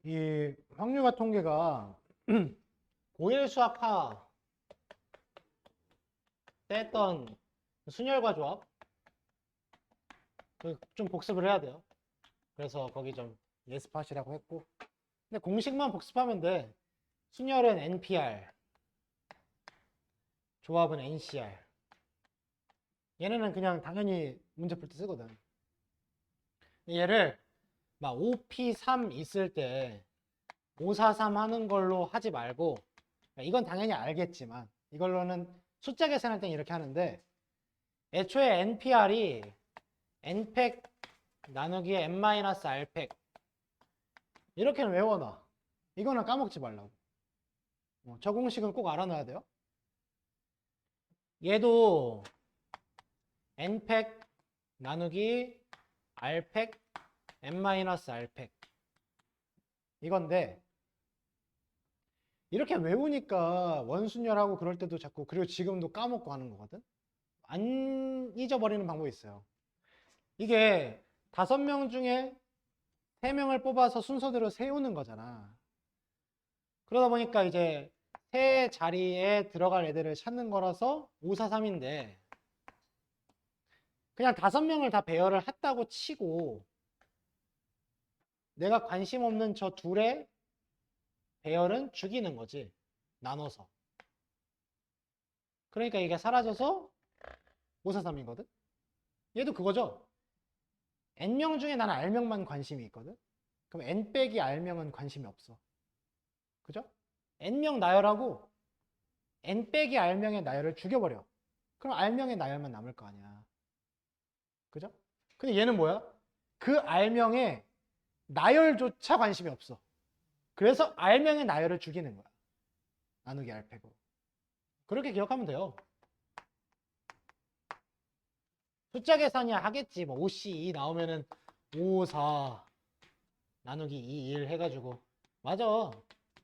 이 확률과 통계가 고1 수학하 때 했던 순열과 조합 좀 복습을 해야 돼요. 그래서 거기 좀 예습하시라고 했고, 근데 공식만 복습하면 돼. 순열은 NPR, 조합은 NCR. 얘네는 그냥 당연히 문제 풀 때 쓰거든. 얘를 막 5P3 있을 때 543 하는 걸로 하지 말고, 이건 당연히 알겠지만 이걸로는 숫자 계산할 땐 이렇게 하는데, 애초에 NPR이 N팩 나누기 N-R팩 이렇게는 외워놔. 이거는 까먹지 말라고. 저 공식은 꼭 알아놔야 돼요. 얘도 N팩 나누기 R팩 N-R팩 이건데, 이렇게 외우니까 원순열하고 그럴 때도 자꾸, 그리고 지금도 까먹고 하는 거거든. 안 잊어버리는 방법이 있어요. 이게 5명 중에 3명을 뽑아서 순서대로 세우는 거잖아. 그러다 보니까 이제 세 자리에 들어갈 애들을 찾는 거라서 543인데, 그냥 5명을 다 배열을 했다고 치고 내가 관심 없는 저 둘의 배열은 죽이는 거지, 나눠서. 그러니까 이게 사라져서 543이거든. 얘도 그거죠. N명 중에 나는 R명만 관심이 있거든. 그럼 N 빼기 R명은 관심이 없어. 그죠? N명 나열하고 N 빼기 R명의 나열을 죽여버려. 그럼 R명의 나열만 남을 거 아니야. 그죠? 근데 얘는 뭐야? 그 R명의 나열조차 관심이 없어. 그래서 R명의 나열을 죽이는 거야. 나누기 R팩으로. 그렇게 기억하면 돼요. 숫자 계산이야 하겠지. 뭐 5C2 나오면은 5, 4 나누기 2, 1 해가지고. 맞아.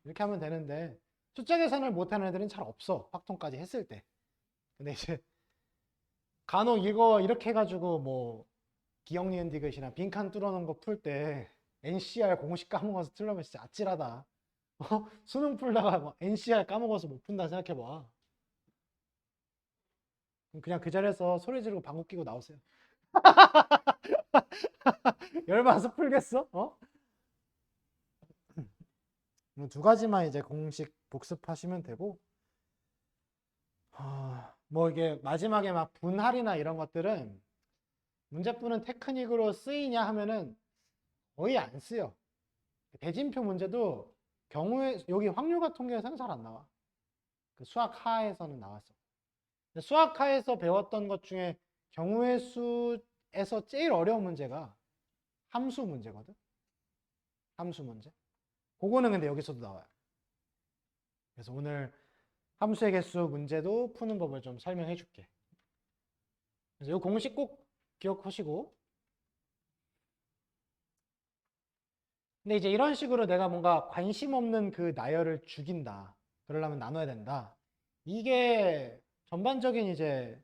이렇게 하면 되는데, 숫자 계산을 못하는 애들은 잘 없어. 확통까지 했을 때. 근데 이제 간혹 이거 이렇게 해가지고 뭐 기억 니은 디귿이나 빈칸 뚫어놓은 거 풀 때 NCR 공식 까먹어서 틀려면 진짜 아찔하다. 수능 풀다가 뭐 NCR 까먹어서 못 푼다 생각해봐. 그냥 그 자리에서 소리 지르고 방구 끼고 나오세요. 열받아서 풀겠어? 두 가지만 이제 공식 복습하시면 되고, 뭐 이게 마지막에 막 분할이나 이런 것들은 문제푸는 테크닉으로 쓰이냐 하면은 거의 안 쓰여. 대진표 문제도 경우에 여기 확률과 통계에서는 잘 안 나와. 그 수학 하에서는 나왔어. 수학 하에서 배웠던 것 중에 경우의 수에서 제일 어려운 문제가 함수 문제거든. 함수 문제. 그거는 근데 여기서도 나와요. 그래서 오늘 함수의 개수 문제도 푸는 법을 좀 설명해 줄게. 그래서 이 공식 꼭 기억하시고. 근데 이제 이런 식으로 내가 뭔가 관심 없는 그 나열을 죽인다. 그러려면 나눠야 된다. 이게 전반적인 이제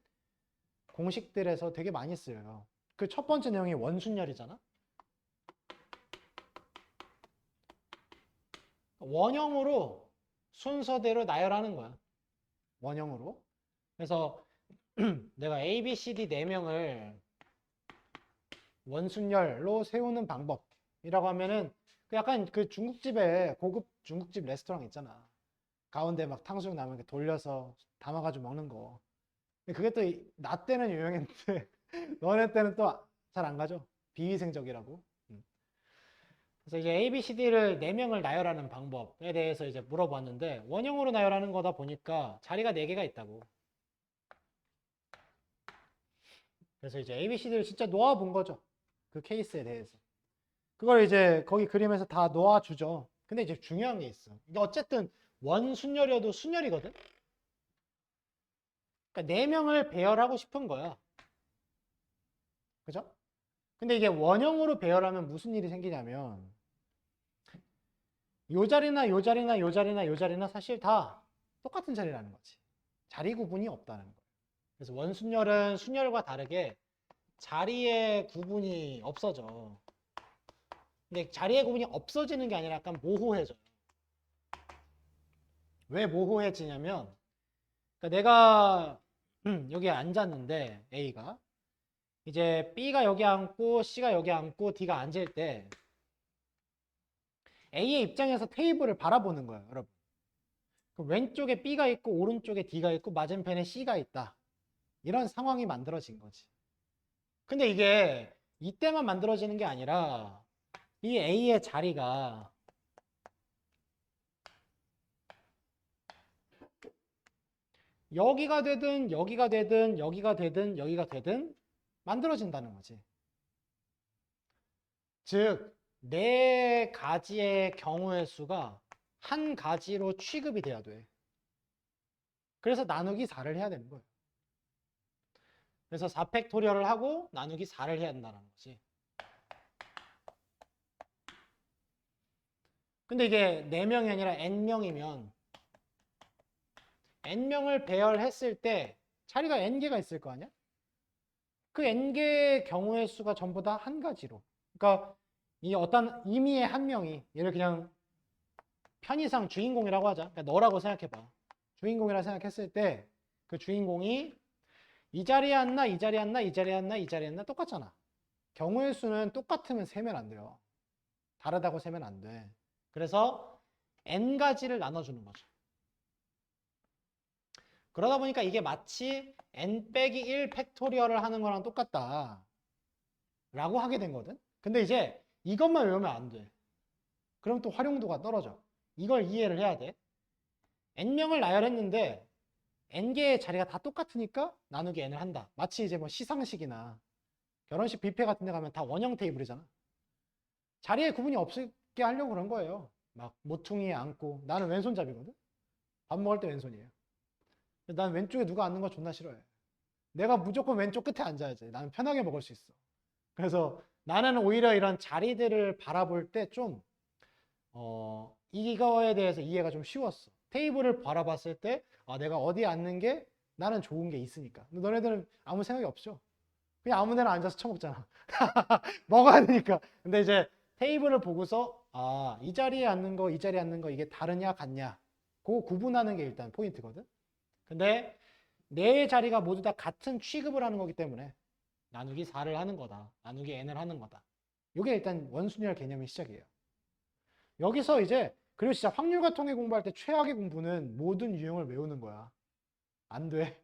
공식들에서 되게 많이 쓰여요. 그 첫 번째 내용이 원순열이잖아. 원형으로 순서대로 나열하는 거야. 원형으로. 그래서 내가 A, B, C, D 4명을 원순열로 세우는 방법이라고 하면은, 약간 그 중국집에 고급 중국집 레스토랑 있잖아. 가운데 막 탕수육 나면 이렇게 돌려서 담아가지고 먹는 거. 근데 그게 또 나 때는 유명했는데 너네 때는 또 잘 안 가죠. 비위생적이라고. 그래서 이제 A, B, C, D를 4명을 나열하는 방법에 대해서 이제 물어봤는데, 원형으로 나열하는 거다 보니까 자리가 4개가 있다고. 그래서 이제 A, B, C, D를 진짜 놓아본 거죠. 그 케이스에 대해서. 그걸 이제 거기 그림에서 다 놓아주죠. 근데 이제 중요한 게 있어. 이게 어쨌든 원순열이어도 순열이거든? 그러니까 4명을 배열하고 싶은 거야. 그죠? 근데 이게 원형으로 배열하면 무슨 일이 생기냐면, 요 자리나 요 자리나 요 자리나 요 자리나 사실 다 똑같은 자리라는 거지. 자리 구분이 없다는 거예요. 그래서 원순열은 순열과 다르게 자리의 구분이 없어져. 근데 자리의 구분이 없어지는 게 아니라 약간 모호해져요. 왜 모호해지냐면 그러니까 내가 여기 앉았는데 A가 이제 B가 여기 앉고 C가 여기 앉고 D가 앉을 때 A의 입장에서 테이블을 바라보는 거예요, 여러분. 그럼 왼쪽에 B가 있고 오른쪽에 D가 있고 맞은편에 C가 있다. 이런 상황이 만들어진 거지. 근데 이게 이때만 만들어지는 게 아니라 이 A의 자리가 여기가 되든 여기가 되든 여기가 되든 여기가 되든 만들어진다는 거지. 즉, 네 가지의 경우의 수가 한 가지로 취급이 돼야 돼. 그래서 나누기 4를 해야 되는 거예요. 그래서 4팩토리얼을 하고 나누기 4를 해야 된다는 거지. 근데 이게 4명이 아니라 n명이면 n명을 배열했을 때 자리가 n개가 있을 거 아니야? 그 n개의 경우의 수가 전부 다 한 가지로. 그러니까 이 어떤 임의의 한 명이 얘를 그냥 편의상 주인공이라고 하자. 그러니까 너라고 생각해봐. 주인공이라 생각했을 때 그 주인공이 이 자리에 앉나 이 자리에 앉나 이 자리에 앉나 이 자리에 앉나 똑같잖아. 경우의 수는 똑같으면 세면 안 돼요. 다르다고 세면 안 돼. 그래서 n가지를 나눠주는 거죠. 그러다 보니까 이게 마치 n-1 팩토리얼을 하는 거랑 똑같다 라고 하게 된 거든. 근데 이제 이것만 외우면 안 돼. 그럼 또 활용도가 떨어져. 이걸 이해를 해야 돼. n명을 나열했는데 n개의 자리가 다 똑같으니까 나누기 n을 한다. 마치 이제 뭐 시상식이나 결혼식 뷔페 같은 데 가면 다 원형 테이블이잖아. 자리에 구분이 없게 하려고 그런 거예요. 막 모퉁이에 앉고. 나는 왼손잡이거든. 밥 먹을 때 왼손이에요. 난 왼쪽에 누가 앉는 거 존나 싫어해. 내가 무조건 왼쪽 끝에 앉아야지. 나는 편하게 먹을 수 있어. 그래서 나는 오히려 이런 자리들을 바라볼 때 좀 이거에 대해서 이해가 좀 쉬웠어. 테이블을 바라봤을 때 내가 어디에 앉는 게 나는 좋은 게 있으니까. 근데 너네들은 아무 생각이 없죠. 그냥 아무 데나 앉아서 처먹잖아. 먹어야 되니까. 근데 이제 테이블을 보고서 이 자리에 앉는 거, 이 자리에 앉는 거 이게 다르냐 같냐. 그거 구분하는 게 일단 포인트거든. 근데 네 자리가 모두 다 같은 취급을 하는 거기 때문에 나누기 4를 하는 거다. 나누기 n을 하는 거다. 이게 일단 원순위열 개념의 시작이에요. 여기서 이제 그리고 진짜 확률과 통계 공부할 때 최악의 공부는 모든 유형을 외우는 거야. 안 돼.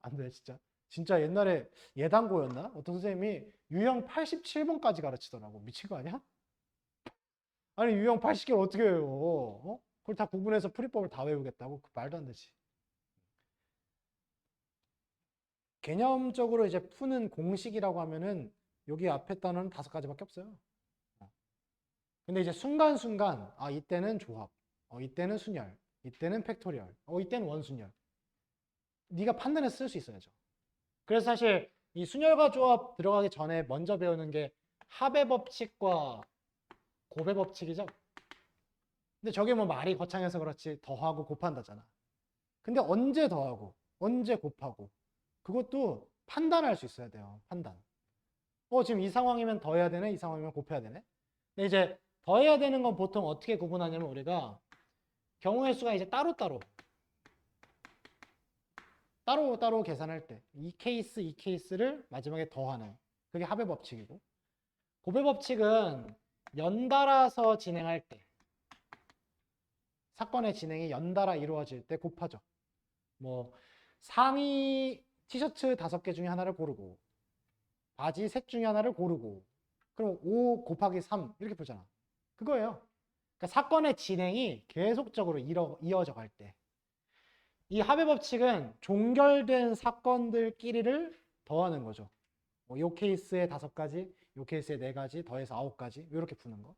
안 돼, 진짜. 진짜 옛날에 예단고였나? 어떤 선생님이 유형 87번까지 가르치더라고. 미친 거 아니야? 아니, 유형 80개를 어떻게 외워? 그걸 다 구분해서 풀이법을 다 외우겠다고? 그 말도 안 되지. 개념적으로 이제 푸는 공식이라고 하면은 여기 앞에 단어는 5가지밖에 없어요. 근데 이제 순간순간 이때는 조합, 이때는 순열, 이때는 팩토리얼, 이때는 원순열. 네가 판단해서 쓸 수 있어야죠. 그래서 사실 이 순열과 조합 들어가기 전에 먼저 배우는 게 합의 법칙과 곱의 법칙이죠. 근데 저게 뭐 말이 거창해서 그렇지 더하고 곱한다잖아. 근데 언제 더하고 언제 곱하고 그것도 판단할 수 있어야 돼요. 판단. 지금 이 상황이면 더해야 되네, 이 상황이면 곱해야 되네. 근데 이제 더해야 되는 건 보통 어떻게 구분하냐면 우리가 경우의 수가 이제 따로따로 계산할 때 이 케이스를 마지막에 더하는 그게 합의 법칙이고, 곱의 법칙은 연달아서 진행할 때 사건의 진행이 연달아 이루어질 때 곱하죠. 뭐 상의 티셔츠 5개 중에 하나를 고르고 바지 셋 중에 하나를 고르고 그럼 5 곱하기 3 이렇게 보잖아. 그거예요. 그러니까 사건의 진행이 계속적으로 이어져 갈 때 이 합의 법칙은 종결된 사건들끼리를 더하는 거죠. 요 케이스에 5가지, 요 케이스에 4가지, 더해서 9가지 이렇게 푸는 거.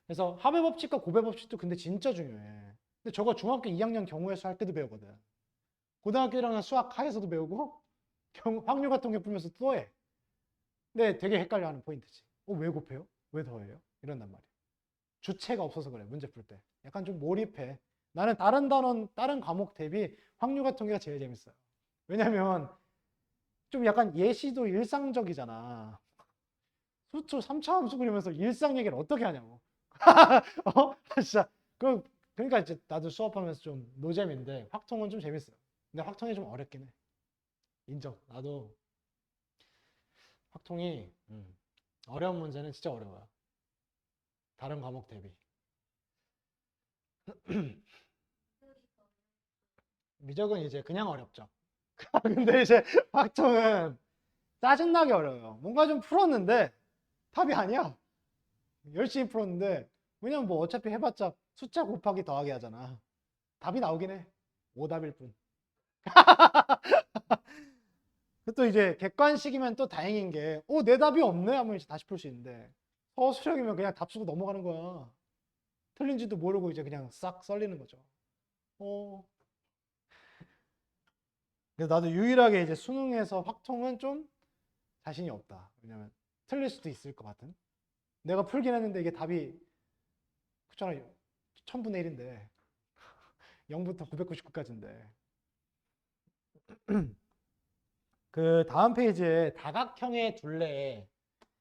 그래서 합의 법칙과 곱의 법칙도 근데 진짜 중요해. 근데 저거 중학교 2학년 경우의 수 할 때도 배우거든. 고등학교 1학년 수학 하에서도 배우고 확률 같은 게 풀면서 또 해. 근데 되게 헷갈려하는 포인트지. 왜 곱해요? 왜 더해요? 이런단 말이야. 주체가 없어서 그래, 문제 풀 때. 약간 좀 몰입해. 나는 다른 단원, 다른 과목 대비 확률과 통계가 제일 재밌어요. 왜냐면 좀 약간 예시도 일상적이잖아. 수초 3차 함수 그리면서 일상 얘기를 어떻게 하냐고. 진짜. 그러니까 이제 나도 수업하면서 좀 노잼인데 확통은 좀 재밌어요. 근데 확통이 좀 어렵긴 해. 인정. 나도 확통이 어려운 문제는 진짜 어려워요. 다른 과목 대비. 미적은 이제 그냥 어렵죠. 근데 이제 확통은 짜증나게 어려워요. 뭔가 좀 풀었는데 답이 아니야. 열심히 풀었는데 왜냐면 뭐 어차피 해봤자 숫자 곱하기 더하기 하잖아. 답이 나오긴 해. 오답일 뿐. 또 이제 객관식이면 또 다행인 게, 내 답이 없네 하면 이제 다시 풀 수 있는데, 서술형이면 그냥 답 쓰고 넘어가는 거야. 틀린지도 모르고 이제 그냥 싹 썰리는 거죠. 어. 그래서 나도 유일하게 이제 수능에서 확통은 좀 자신이 없다. 왜냐면 틀릴 수도 있을 것 같은. 내가 풀긴 했는데 이게 답이 그렇잖아. 1000분의 1인데 0부터 999까지인데. 그 다음 페이지에 다각형의 둘레.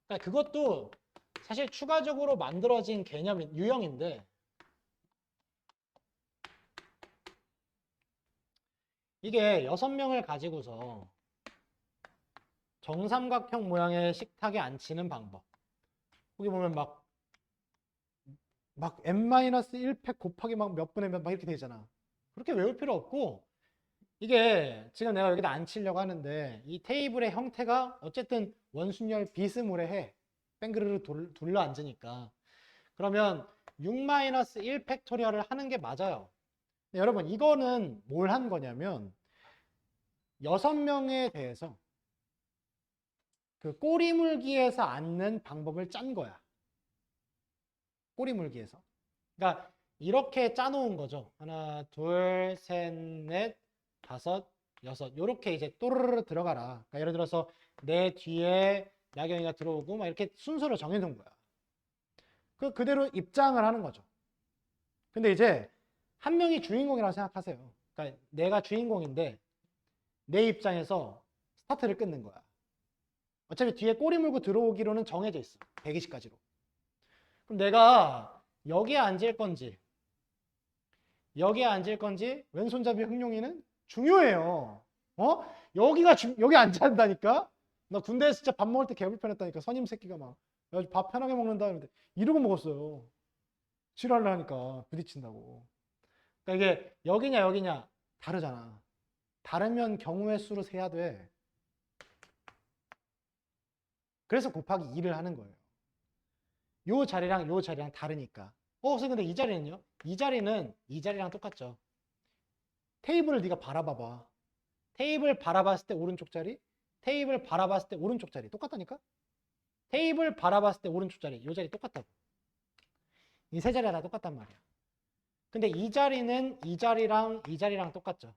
그러니까 그것도 사실 추가적으로 만들어진 개념 유형인데 이게 6명을 가지고서 정삼각형 모양의 식탁에 앉히는 방법. 거기 보면 막 n-1팩 곱하기 막 몇 분의 몇 막 이렇게 되잖아. 그렇게 외울 필요 없고 이게 지금 내가 여기다 앉히려고 하는데 이 테이블의 형태가 어쨌든 원순열 비스무레해. 뺑그르르 둘러 앉으니까. 그러면 6-1 팩토리얼을 하는 게 맞아요. 여러분 이거는 뭘 한 거냐면 6명에 대해서 그 꼬리물기에서 앉는 방법을 짠 거야. 꼬리물기에서. 그러니까 이렇게 짜놓은 거죠. 하나, 둘, 셋, 넷, 다섯, 여섯. 요렇게 이제 또르르 들어가라. 그러니까 예를 들어서 내 뒤에 나경이가 들어오고 막 이렇게 순서를 정해놓은 거야. 그대로 입장을 하는 거죠. 근데 이제 한 명이 주인공이라고 생각하세요. 그러니까 내가 주인공인데 내 입장에서 스타트를 끊는 거야. 어차피 뒤에 꼬리 물고 들어오기로는 정해져 있어. 120까지로. 그럼 내가 여기에 앉을 건지 여기에 앉을 건지 왼손잡이 흥룡이는 중요해요. 여기 앉아야 한다니까? 나 군대에서 진짜 밥 먹을 때 개불편했다니까. 선임 새끼가 막 밥 편하게 먹는다 했는데 이러고 먹었어요. 지랄을 하니까 부딪힌다고. 그러니까 이게 여기냐 다르잖아. 다르면 경우의 수로 세야 돼. 그래서 곱하기 2를 하는 거예요. 요 자리랑 요 자리랑 다르니까. 선생님 근데 이 자리는요? 이 자리는 이 자리랑 똑같죠. 테이블을 네가 바라봐봐. 테이블 바라봤을 때 오른쪽 자리, 테이블 바라봤을 때 오른쪽 자리 똑같다니까? 테이블 바라봤을 때 오른쪽 자리, 요 자리 똑같다고. 이 세 자리가 다 똑같단 말이야. 근데 이 자리는 이 자리랑 똑같죠.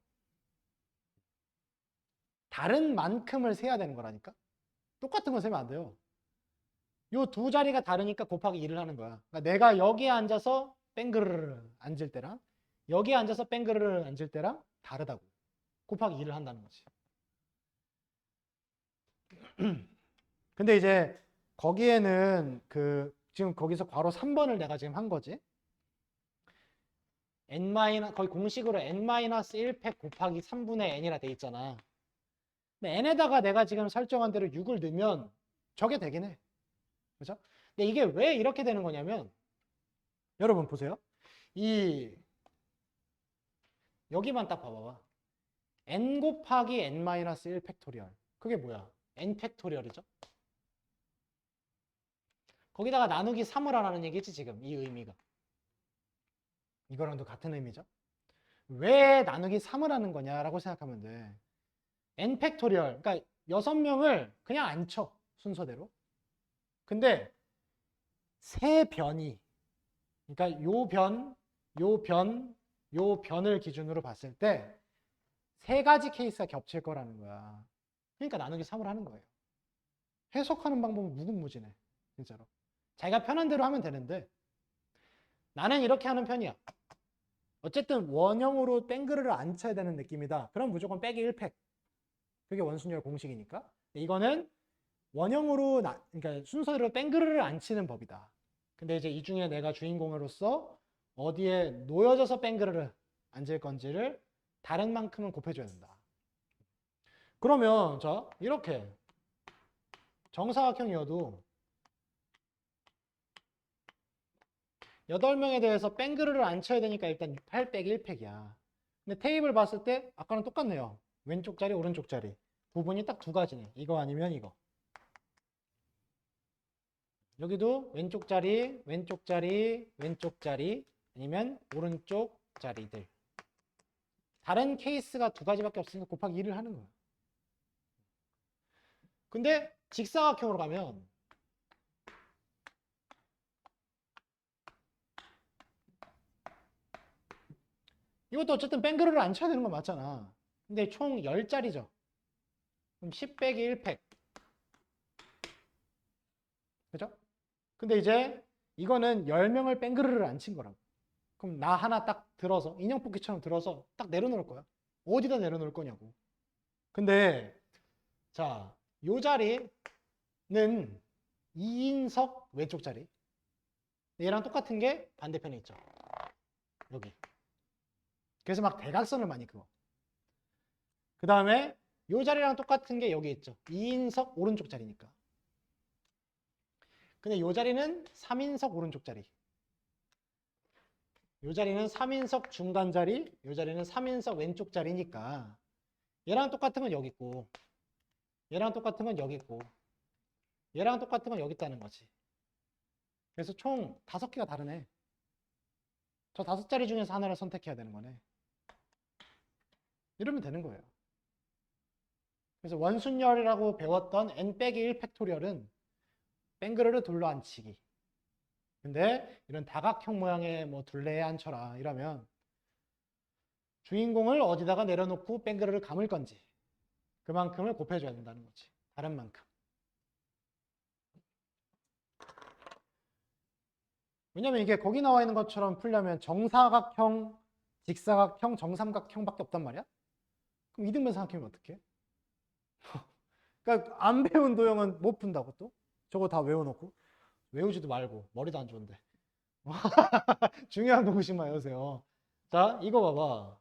다른 만큼을 세야 되는 거라니까? 똑같은 건 세면 안 돼요. 요 두 자리가 다르니까 곱하기 2를 하는 거야. 그러니까 내가 여기에 앉아서 뺑그르르 앉을 때랑 여기에 앉아서 뺑그르르 앉을 때랑 다르다고. 곱하기 2를 한다는 거지. 근데 이제 거기에는 지금 거기서 괄호 3번을 내가 지금 한 거지. 거의 공식으로 n-1팩 곱하기 3분의 n이라 돼 있잖아. 근데 n에다가 내가 지금 설정한 대로 6을 넣으면 저게 되긴 해. 그죠? 근데 이게 왜 이렇게 되는 거냐면 여러분 보세요. 여기만 딱 봐봐봐. n 곱하기 n-1 팩토리얼. 그게 뭐야? n 팩토리얼이죠? 거기다가 나누기 3을 하라는 얘기지 지금 이 의미가. 이거랑도 같은 의미죠. 왜 나누기 3을 하는 거냐라고 생각하면 돼. n 팩토리얼. 그러니까 6명을 그냥 안 쳐. 순서대로. 근데 세 변이 그러니까 요 변을 기준으로 봤을 때 세 가지 케이스가 겹칠 거라는 거야. 그러니까 나누기 3을 하는 거예요. 해석하는 방법은 무궁무진해. 진짜로. 자기가 편한 대로 하면 되는데 나는 이렇게 하는 편이야. 어쨌든 원형으로 땡그르를 안 쳐야 되는 느낌이다. 그럼 무조건 빼기 1팩. 그게 원순열 공식이니까. 이거는 원형으로 그러니까 순서대로 뺑그르를 안 치는 법이다. 근데 이제 이 중에 내가 주인공으로서 어디에 놓여져서 뺑그르를 앉을 건지를 다른 만큼은 곱해줘야 된다. 그러면 자 이렇게 정사각형이어도 8명에 대해서 뺑그르를 안 쳐야 되니까 일단 8 빼기 1팩이야. 근데 테이블 봤을 때 아까랑 똑같네요. 왼쪽 자리 오른쪽 자리 부분이 딱 두 가지네. 이거 아니면 이거. 여기도 왼쪽 자리, 왼쪽 자리, 왼쪽 자리 아니면 오른쪽 자리들. 다른 케이스가 두 가지밖에 없으니까 곱하기 2를 하는 거야. 근데 직사각형으로 가면 이것도 어쨌든 뺑그르를 안 쳐야 되는 건 맞잖아. 근데 총 10자리죠. 그럼 10 빼기 1팩. 그죠? 근데 이제 이거는 10명을 뺑그르를 안 친 거라고. 그럼 나 하나 딱 들어서 인형 뽑기처럼 들어서 딱 내려놓을 거야. 어디다 내려놓을 거냐고. 근데 자, 요 자리는 2인석 왼쪽 자리. 얘랑 똑같은 게 반대편에 있죠. 여기. 그래서 막 대각선을 많이 그어. 그 다음에 요 자리랑 똑같은 게 여기 있죠. 2인석 오른쪽 자리니까. 근데 요 자리는 3인석 오른쪽 자리. 요 자리는 3인석 중간 자리, 요 자리는 3인석 왼쪽 자리니까 얘랑 똑같은 건 여기 있고 얘랑 똑같은 건 여기 있고 얘랑 똑같은 건 여기 있다는 거지. 그래서 총 5개가 다르네. 저 5자리 중에서 하나를 선택해야 되는 거네. 이러면 되는 거예요. 그래서 원순열이라고 배웠던 n 빼기 1 팩토리얼은 뺑그르르 둘러앉히기. 근데 이런 다각형 모양의 뭐 둘레에 앉혀라 이러면 주인공을 어디다가 내려놓고 뺑그르를 감을 건지 그만큼을 곱해줘야 된다는 거지. 다른 만큼. 왜냐면 이게 거기 나와 있는 것처럼 풀려면 정사각형, 직사각형, 정삼각형밖에 없단 말이야. 그럼 이등변 삼각형이면 어떡해? 그러니까 안 배운 도형은 못 푼다고 또? 저거 다 외워놓고? 외우지도 말고 머리도 안 좋은데. 중요한 부분씩만 외우세요. 자, 이거 봐봐.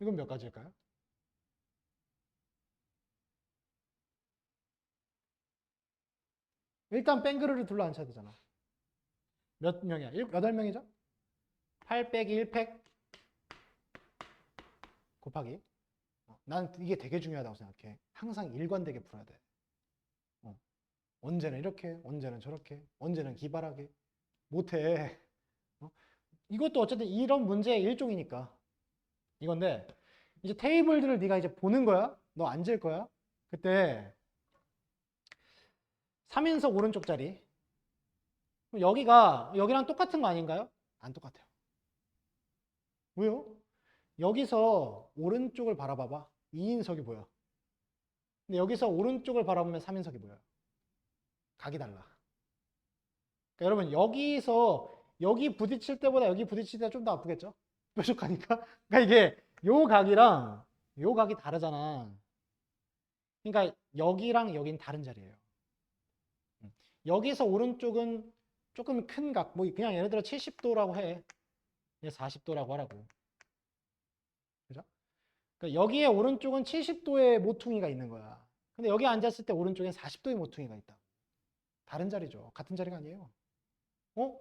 이건 몇 가지일까요? 일단 뺑그르를 둘러앉혀야 되잖아. 몇 명이야? 8명이죠? 8 빼기 1팩 곱하기. 난 이게 되게 중요하다고 생각해. 항상 일관되게 풀어야 돼. 언제는 이렇게, 언제는 저렇게, 언제는 기발하게. 못해. 이것도 어쨌든 이런 문제의 일종이니까. 이건데, 이제 테이블들을 네가 이제 보는 거야. 너 앉을 거야. 그때 3인석 오른쪽 자리. 여기가 여기랑 똑같은 거 아닌가요? 안 똑같아요. 왜요? 여기서 오른쪽을 바라봐봐. 2인석이 보여. 근데 여기서 오른쪽을 바라보면 3인석이 보여요. 각이 달라. 그러니까 여러분 여기서 여기 부딪힐 때보다 여기 부딪힐 때가 좀 더 아프겠죠? 뾰족하니까. 그러니까 이게 요 각이랑 요 각이 다르잖아. 그러니까 여기랑 여긴 다른 자리예요. 여기서 오른쪽은 조금 큰 각, 뭐 그냥 예를 들어 70도라고 해. 40도라고 하라고. 그죠? 그러니까 여기에 오른쪽은 70도의 모퉁이가 있는 거야. 근데 여기 앉았을 때 오른쪽엔 40도의 모퉁이가 있다. 다른 자리죠. 같은 자리가 아니에요. 어?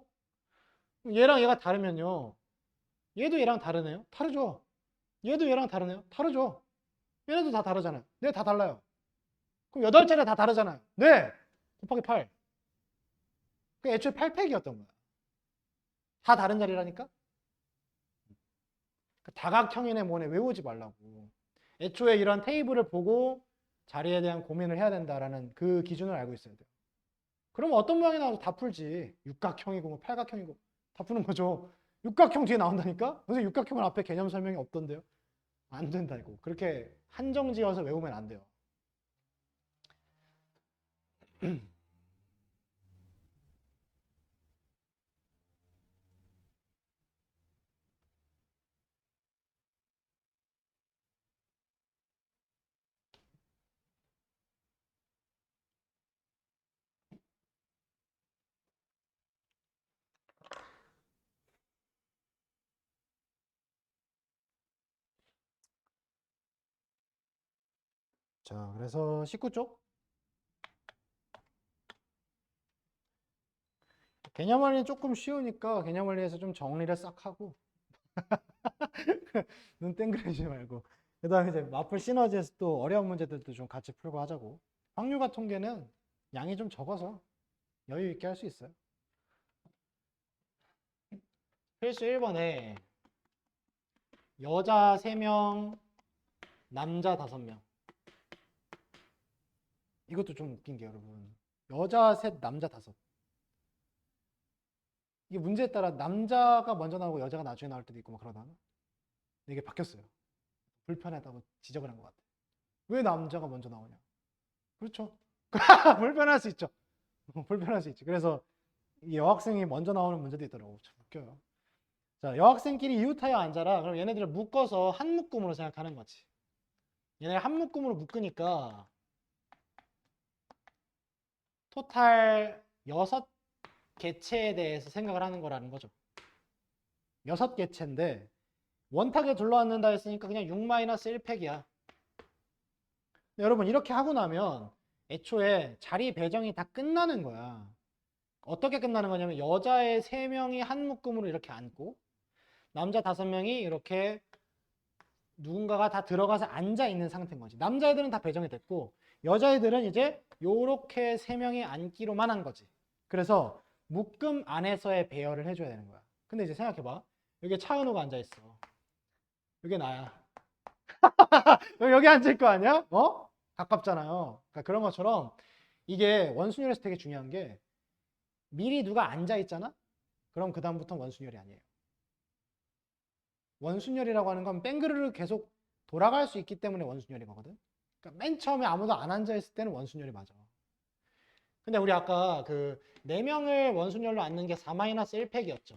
얘랑 얘가 다르면요. 얘도 얘랑 다르네요. 다르죠. 얘도 얘랑 다르네요. 다르죠. 얘네도 다 다르잖아요. 네, 다 달라요. 그럼 8자리 다 다르잖아요. 네. 곱하기 8. 그 애초에 8팩이었던 거야. 다 다른 자리라니까? 다각형이네 뭐네 외우지 말라고. 애초에 이런 테이블을 보고 자리에 대한 고민을 해야 된다라는 그 기준을 알고 있어야 돼요. 그러면 어떤 모양이 나와도 다 풀지. 육각형이고 뭐 팔각형이고 다 푸는 거죠. 육각형 뒤에 나온다니까? 무슨 육각형은 앞에 개념 설명이 없던데요? 안 된다 이거. 그렇게 한정지어서 외우면 안 돼요. 자, 그래서 19쪽. 개념원리는 조금 쉬우니까 개념원리에서 좀 정리를 싹 하고 눈 땡그리지 말고 그다음에 이제 마플 시너지에서 또 어려운 문제들도 좀 같이 풀고 하자고. 확률과 통계는 양이 좀 적어서 여유 있게 할 수 있어요. 필수 1번에 여자 3명, 남자 5명. 이것도 좀 웃긴 게 여러분. 여자 셋, 남자 5. 이게 문제에 따라 남자가 먼저 나오고 여자가 나중에 나올 때도 있고 막 그러다. 근데 이게 바뀌었어요. 불편하다고 지적을 한 것 같아. 왜 남자가 먼저 나오냐? 그렇죠. 불편할 수 있죠. 불편할 수 있지. 그래서 이 여학생이 먼저 나오는 문제도 있더라고. 참 웃겨요. 자, 여학생끼리 이웃하여 앉아라. 그럼 얘네들을 묶어서 한 묶음으로 생각하는 거지. 얘네 한 묶음으로 묶으니까 토탈 6개체에 대해서 생각을 하는 거라는 거죠. 6개체인데 원탁에 둘러앉는다 했으니까 그냥 6-1팩이야. 여러분 이렇게 하고 나면 애초에 자리 배정이 다 끝나는 거야. 어떻게 끝나는 거냐면 여자의 3명이 한 묶음으로 이렇게 앉고 남자 5명이 이렇게 누군가가 다 들어가서 앉아 있는 상태인 거지. 남자애들은 다 배정이 됐고 여자애들은 이제 요렇게 3명이 앉기로만 한 거지. 그래서 묶음 안에서의 배열을 해줘야 되는 거야. 근데 이제 생각해봐. 여기 차은우가 앉아있어. 여기 나야. 여기 앉을 거 아니야? 어? 가깝잖아요. 그러니까 그런 것처럼 이게 원순열에서 되게 중요한 게 미리 누가 앉아있잖아? 그럼 그 다음부터 원순열이 아니에요. 원순열이라고 하는 건 뺑그르르 계속 돌아갈 수 있기 때문에 원순열인 거거든. 그러니까 맨 처음에 아무도 안 앉아있을 때는 원순열이 맞아. 근데 우리 아까 그 4명을 원순열로 앉는 게 4-1팩이었죠.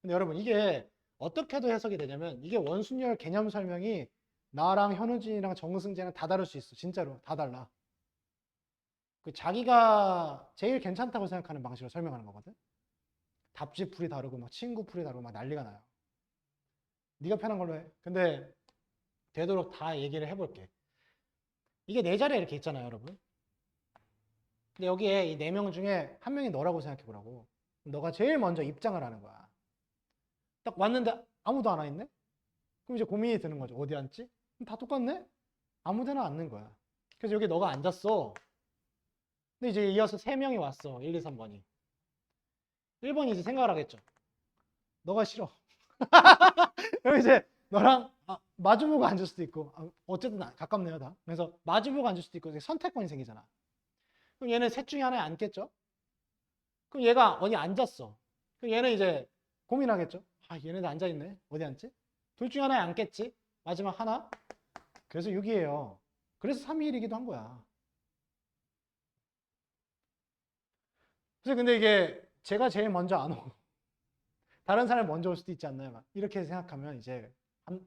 근데 여러분 이게 어떻게도 해석이 되냐면 이게 원순열 개념 설명이 나랑 현우진이랑 정승재는 다 다를 수 있어. 진짜로 다 달라. 그 자기가 제일 괜찮다고 생각하는 방식으로 설명하는 거거든. 답지 풀이 다르고 막 친구 풀이 다르고 막 난리가 나요. 네가 편한 걸로 해. 근데 되도록 다 얘기를 해볼게. 이게 네 자리에 이렇게 있잖아요, 여러분. 근데 여기에 이 4명 중에 한 명이 너라고 생각해보라고. 너가 제일 먼저 입장을 하는 거야. 딱 왔는데 아무도 안 와 있네? 그럼 이제 고민이 드는 거죠. 어디 앉지? 다 똑같네? 아무 데나 앉는 거야. 그래서 여기 너가 앉았어. 근데 이제 이어서 3명이 왔어. 1, 2, 3번이. 1번이 이제 생각을 하겠죠. 너가 싫어. 그럼 이제 너랑 마주보고 앉을 수도 있고 어쨌든 가깝네요 다. 그래서 마주보고 앉을 수도 있고 선택권이 생기잖아. 그럼 얘는 셋 중에 하나에 앉겠죠. 그럼 얘가 어디 앉았어. 그럼 얘는 이제 고민하겠죠. 얘네들 앉아있네. 어디 앉지? 둘 중에 하나에 앉겠지. 마지막 하나. 그래서 6이에요. 그래서 3-2-1이기도 한 거야. 그래서 근데 이게 제가 제일 먼저 안 오고 다른 사람이 먼저 올 수도 있지 않나요? 막 이렇게 생각하면 이제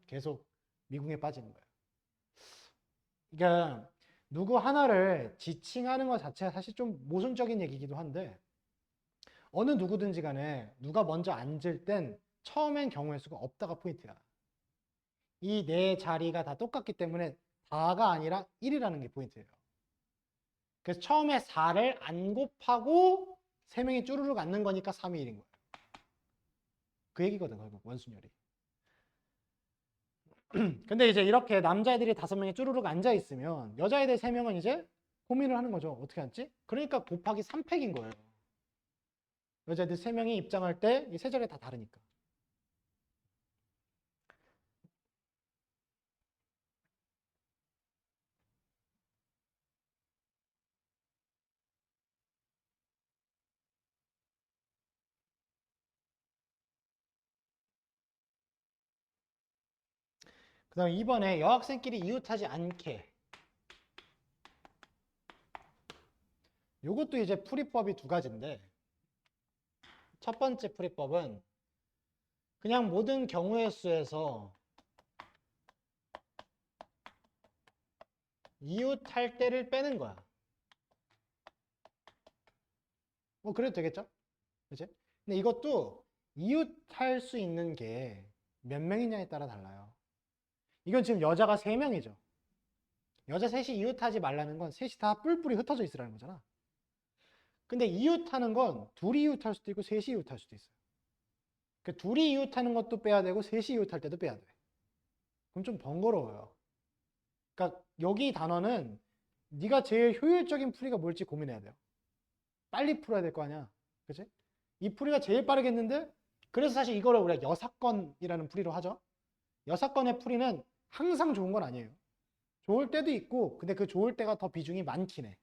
계속 미궁에 빠지는 거예요. 그러니까 누구 하나를 지칭하는 것 자체가 사실 좀 모순적인 얘기이기도 한데 어느 누구든지 간에 누가 먼저 앉을 땐 처음엔 경우의 수가 없다가 포인트야. 이 네 자리가 다 똑같기 때문에 4가 아니라 1이라는 게 포인트예요. 그래서 처음에 4를 안 곱하고 3명이 쭈루룩 앉는 거니까 3-2-1인 거예요. 그 얘기거든, 결국 원순열이. 근데 이제 이렇게 남자애들이 5명이 쭈루룩 앉아 있으면 여자애들 3명은 이제 고민을 하는 거죠. 어떻게 앉지? 그러니까 곱하기 3팩인 거예요. 여자애들 3명이 입장할 때 이 세 자리 다 다르니까. 그 다음 2번에 여학생끼리 이웃하지 않게. 요것도 이제 풀이법이 2가지인데 첫 번째 풀이법은 그냥 모든 경우의 수에서 이웃할 때를 빼는 거야. 뭐 그래도 되겠죠? 그치? 근데 이것도 이웃할 수 있는 게 몇 명이냐에 따라 달라요. 이건 지금 여자가 3명이죠. 여자 셋이 이웃하지 말라는 건 셋이 다 뿔뿔이 흩어져 있으라는 거잖아. 근데 이웃하는 건 둘이 이웃할 수도 있고 셋이 이웃할 수도 있어요. 그 둘이 이웃하는 것도 빼야 되고 셋이 이웃할 때도 빼야 돼. 그럼 좀 번거로워요. 그러니까 여기 단어는 네가 제일 효율적인 풀이가 뭘지 고민해야 돼요. 빨리 풀어야 될 거 아니야. 그치? 이 풀이가 제일 빠르겠는데, 그래서 사실 이거를 우리가 여사건이라는 풀이로 하죠. 여사건의 풀이는 항상 좋은 건 아니에요. 좋을 때도 있고, 근데 그 좋을 때가 더 비중이 많긴 해.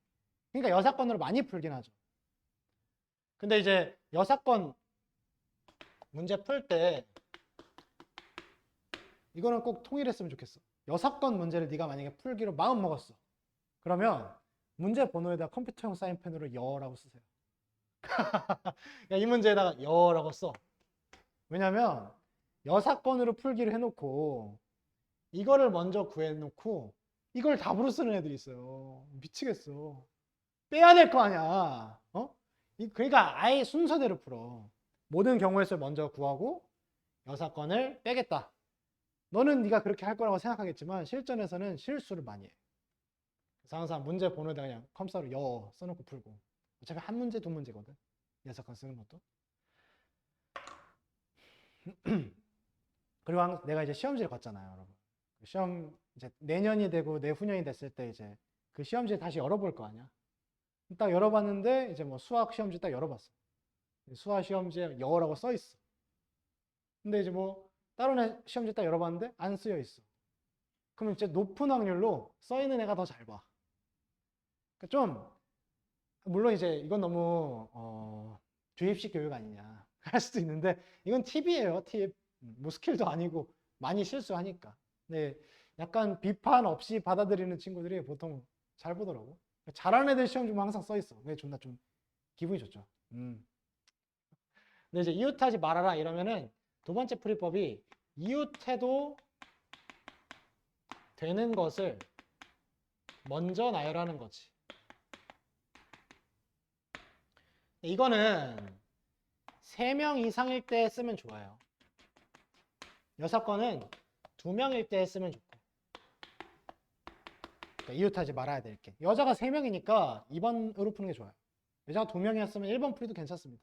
그러니까 여사건으로 많이 풀긴 하죠. 근데 이제 여사건 문제 풀 때 이거는 꼭 통일했으면 좋겠어. 여사건 문제를 네가 만약에 풀기로 마음 먹었어. 그러면 문제 번호에다 컴퓨터용 사인펜으로 여라고 쓰세요. 이 문제에다가 여라고 써. 왜냐면 여사건으로 풀기를 해놓고 이거를 먼저 구해놓고 이걸 답으로 쓰는 애들이 있어요. 미치겠어. 빼야 될 거 아니야. 어? 그러니까 아예 순서대로 풀어. 모든 경우의 수를 먼저 구하고 여사건을 빼겠다. 너는 네가 그렇게 할 거라고 생각하겠지만 실전에서는 실수를 많이 해. 그래서 항상 문제 번호에다 그냥 컴퓨터로 여 써놓고 풀고. 어차피 한 문제 두 문제거든. 여사건 쓰는 것도. 그리고 내가 이제 시험지를 봤잖아요, 여러분. 시험 이제 내년이 되고 내후년이 됐을 때 이제 그 시험지 다시 열어볼 거 아니야. 딱 열어봤는데 이제 뭐 수학 시험지 딱 열어봤어. 수학 시험지에 여라고 써 있어. 근데 이제 뭐 다른 시험지 딱 열어봤는데 안 쓰여 있어. 그럼 이제 높은 확률로 써 있는 애가 더 잘 봐. 그러니까 좀 물론 이제 이건 너무 주입식 교육 아니냐 할 수도 있는데 이건 팁이에요, 팁. 뭐 스킬도 아니고 많이 실수하니까. 네, 약간 비판 없이 받아들이는 친구들이 보통 잘 보더라고. 잘하는 애들 시험 주면 항상 써 있어. 그게 존나 좀 기분이 좋죠. 근데 이제 이웃하지 말아라 이러면은 두 번째 풀이법이 이웃해도 되는 것을 먼저 나열하는 거지. 이거는 3명 이상일 때 쓰면 좋아요. 여사건은 2명일 때 쓰면 좋고. 그러니까 이웃하지 말아야 될 게. 여자가 3명이니까 2번으로 푸는 게 좋아요. 여자가 2명이었으면 1번 풀이도 괜찮습니다.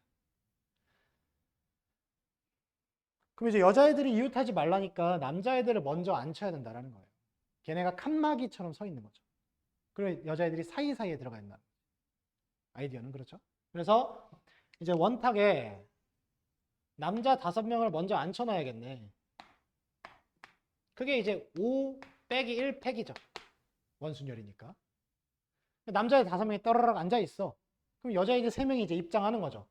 그럼 이제 여자애들이 이웃하지 말라니까 남자애들을 먼저 앉혀야 된다는 거예요. 걔네가 칸막이처럼 서 있는 거죠. 그리고 여자애들이 사이사이에 들어가 있는 아이디어는 그렇죠. 그래서 이제 원탁에 남자 5명을 먼저 앉혀놔야겠네. 그게 이제 5 빼기 1 팩이죠. 원순열이니까. 남자애 5명이 떠르륵 앉아있어. 그럼 여자애들 3명이 이제 입장하는 거죠.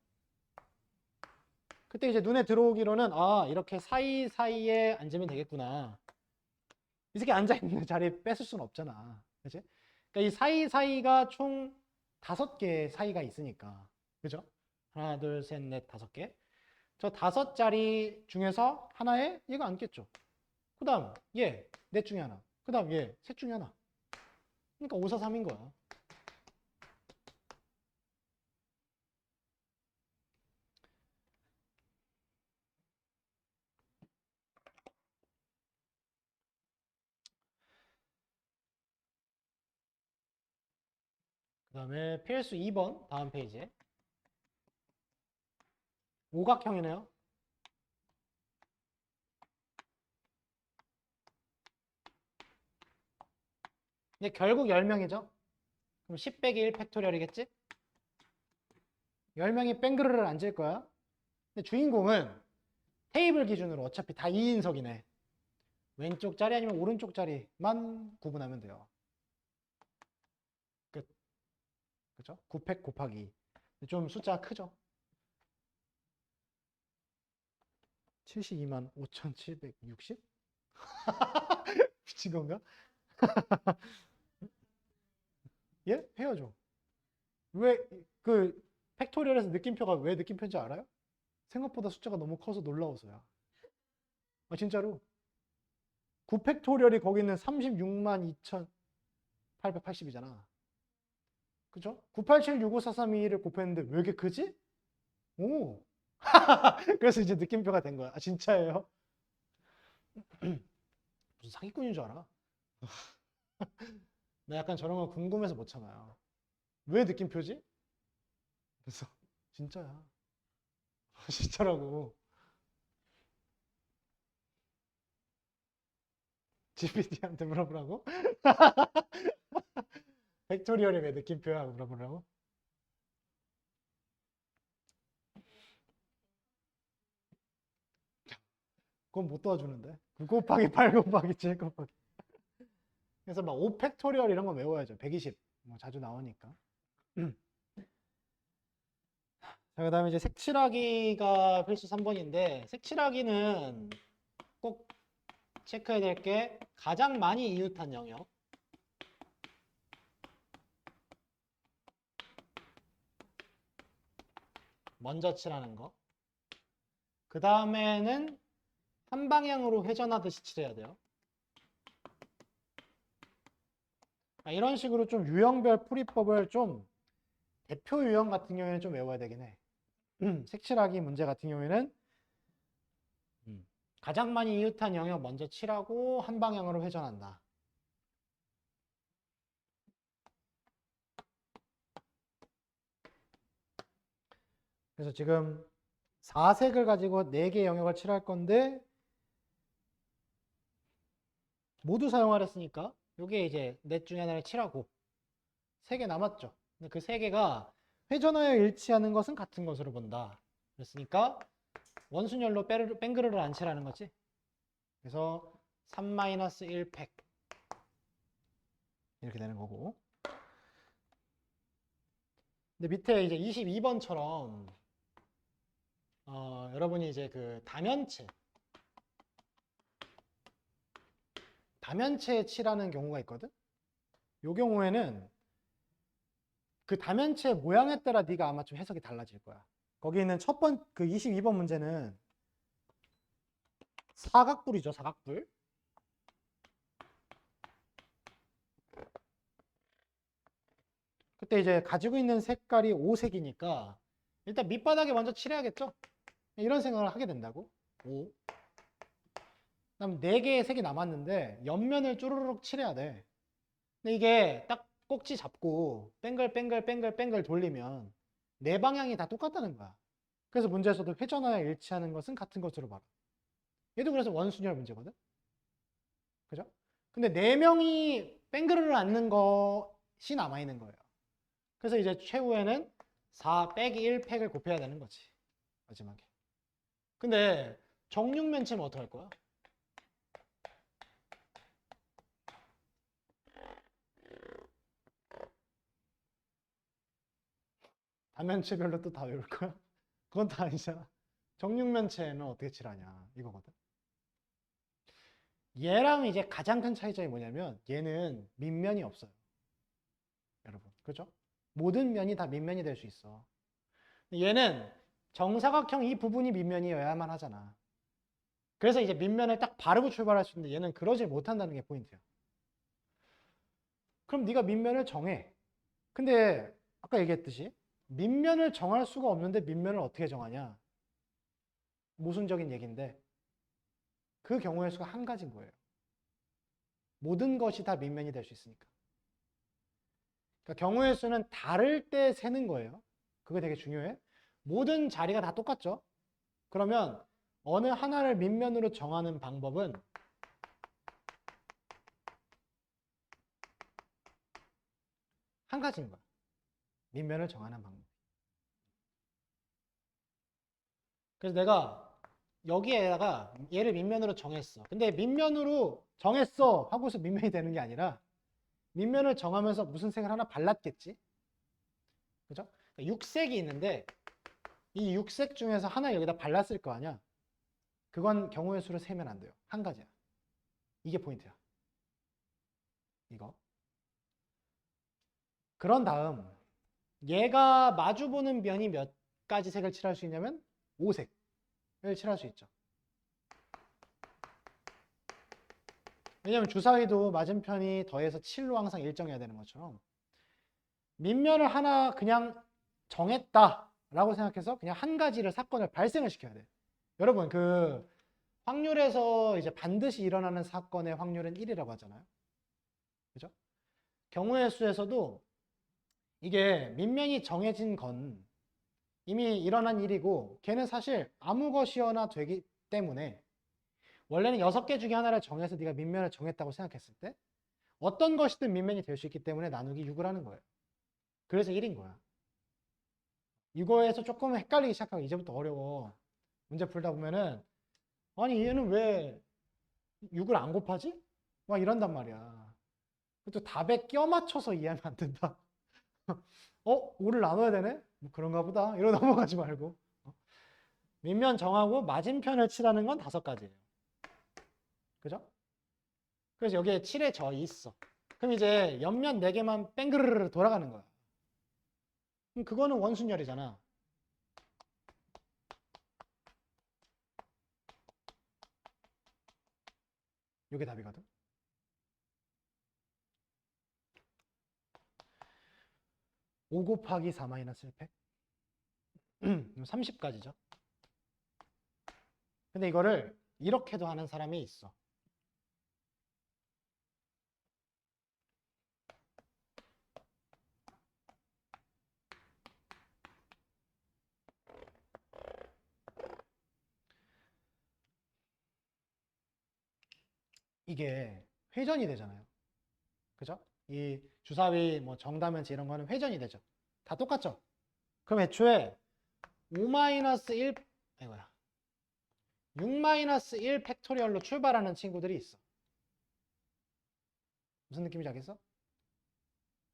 그때 이제 눈에 들어오기로는 아 이렇게 사이사이에 앉으면 되겠구나. 이 새끼 앉아있는 자리에 뺏을 수는 없잖아. 그치? 그러니까 이 사이사이가 총 5개의 사이가 있으니까. 그죠? 하나, 둘, 셋, 넷, 5개. 저 5자리 중에서 하나에 얘가 앉겠죠. 그 다음 얘, 넷 중에 하나. 그 다음 얘, 셋 중에 하나. 그러니까 5, 4, 3인 거야. 그 다음에 필수 2번 다음 페이지에 오각형이네요. 근데 결국 10명이죠. 그럼 10 빼기 1 팩토리얼이겠지? 10명이 뺑그르르 앉을 거야. 근데 주인공은 테이블 기준으로 어차피 다 2인석이네. 왼쪽 자리 아니면 오른쪽 자리만 구분하면 돼요. 끝. 그죠? 9팩 곱하기 2. 좀 숫자가 크죠? 72만 5,760? 미친 건가? 예? 해야죠. 왜, 그, 팩토리얼에서 느낌표가 왜 느낌표인지 알아요? 생각보다 숫자가 너무 커서 놀라워서야. 아, 진짜로. 9팩토리얼이 거기 있는 36만 2,880이잖아. 그죠? 987654321을 곱했는데 왜 이렇게 크지? 오. 그래서 이제 느낌표가 된 거야. 아, 진짜예요? 무슨 사기꾼인 줄 알아? 나 약간 저런 거 궁금해서 못 참아요. 왜 느낌표지? 그래서 진짜야. 진짜라고. GPT한테 물어보라고? 팩토리얼이 왜 느낌표야? 물어보라고? 그건 못 도와주는데. 9 곱하기 8 곱하기 7 곱하기. 그래서 막 5 팩토리얼 이런 거 외워야죠. 120. 뭐 자주 나오니까. 자, 그 다음에 이제 색칠하기가 필수 3번인데, 색칠하기는 꼭 체크해야 될 게 가장 많이 이웃한 영역. 먼저 칠하는 거. 그 다음에는 한 방향으로 회전하듯이 칠해야 돼요. 이런 식으로 좀 유형별 풀이법을 좀 대표 유형 같은 경우에는 좀 외워야 되긴 해. 색칠하기 문제 같은 경우에는 가장 많이 이웃한 영역 먼저 칠하고 한 방향으로 회전한다. 그래서 지금 4색을 가지고 4개 영역을 칠할 건데 모두 사용하랬으니까 이게 이제 넷 중에 하나를 칠하고 3개 남았죠. 근데 그 3개가 회전하여 일치하는 것은 같은 것으로 본다. 그랬으니까 원순열로 뺑그르를 안 칠하는 거지. 그래서 3-1팩 이렇게 되는 거고. 근데 밑에 이제 22번처럼 여러분이 이제 그 다면체 칠하는 경우가 있거든. 이 경우에는 그 다면체 모양에 따라 네가 아마 좀 해석이 달라질 거야. 거기 있는 그 22번 문제는 사각불이죠, 사각불. 그때 이제 가지고 있는 색깔이 5색이니까 일단 밑바닥에 먼저 칠해야겠죠? 이런 생각을 하게 된다고. 5. 그다음 4개의 색이 남았는데 옆면을 쭈루룩 칠해야 돼. 근데 이게 딱 꼭지 잡고 뺑글 돌리면 네 방향이 다 똑같다는 거야. 그래서 문제에서도 회전하여 일치하는 것은 같은 것으로 봐라. 얘도 그래서 원순열 문제거든. 그죠? 근데 4명이 뺑그르를 앉는 것이 남아있는 거예요. 그래서 이제 최후에는 4 빼기 1팩을 곱해야 되는 거지. 마지막에. 근데 정육면체는 어떻게 할 거야? 다면체별로 또 다 외울 거야? 그건 다 아니잖아. 정육면체는 어떻게 칠하냐 이거거든. 얘랑 이제 가장 큰 차이점이 뭐냐면 얘는 밑면이 없어요. 여러분, 그죠? 모든 면이 다 밑면이 될 수 있어. 얘는 정사각형 이 부분이 밑면이어야만 하잖아. 그래서 이제 밑면을 딱 바르고 출발할 수 있는데 얘는 그러지 못한다는 게 포인트야. 그럼 네가 밑면을 정해. 근데 아까 얘기했듯이 밑면을 정할 수가 없는데 밑면을 어떻게 정하냐? 모순적인 얘기인데 그 경우의 수가 한 가지인 거예요. 모든 것이 다 밑면이 될 수 있으니까. 그러니까 경우의 수는 다를 때 세는 거예요. 그게 되게 중요해. 모든 자리가 다 똑같죠? 그러면 어느 하나를 밑면으로 정하는 방법은 한 가지인 거야. 밑면을 정하는 방법. 그래서 내가 여기에다가 얘를 밑면으로 정했어. 근데 밑면으로 정했어 하고서 밑면이 되는 게 아니라 밑면을 정하면서 무슨 색을 하나 발랐겠지? 그죠? 6색이 있는데 이 6색 중에서 하나 여기다 발랐을 거 아니야? 그건 경우의 수를 세면 안 돼요. 한 가지야. 이게 포인트야. 이거. 그런 다음 얘가 마주보는 면이 몇 가지 색을 칠할 수 있냐면 5색을 칠할 수 있죠. 왜냐면 주사위도 맞은편이 더해서 7로 항상 일정해야 되는 것처럼 밑면을 하나 그냥 정했다라고 생각해서 그냥 한 가지를 사건을 발생을 시켜야 돼. 여러분 그 확률에서 이제 반드시 일어나는 사건의 확률은 1이라고 하잖아요. 그죠? 경우의 수에서도 이게 밑면이 정해진 건 이미 일어난 일이고 걔는 사실 아무 것이어나 되기 때문에 원래는 6개 중에 하나를 정해서 네가 밑면을 정했다고 생각했을 때 어떤 것이든 밑면이 될 수 있기 때문에 나누기 6을 하는 거예요. 그래서 1인 거야. 이거에서 조금 헷갈리기 시작하고 이제부터 어려워. 문제 풀다 보면은 아니 얘는 왜 6을 안 곱하지? 막 이런단 말이야. 또 답에 껴 맞춰서 이해하면 안 된다. 5를 나눠야 되네? 뭐 그런가 보다. 이러고 넘어가지 말고. 밑면 정하고 맞은편을 칠하는 건 5가지예요. 그죠? 그래서 여기에 7의 저이 있어. 그럼 이제 옆면 4개만 뺑그르르 돌아가는 거야. 그럼 그거는 원순열이잖아. 이게 답이거든. 5 곱하기 4 마이너스 1팩. 30가지죠. 근데 이거를 이렇게도 하는 사람이 있어. 이게 회전이 되잖아요. 그죠? 이 주사위, 뭐 정답면체 이런 거는 회전이 되죠. 다 똑같죠? 그럼 애초에 5-1, 아이고야. 6-1 팩토리얼로 출발하는 친구들이 있어. 무슨 느낌인지 알겠어?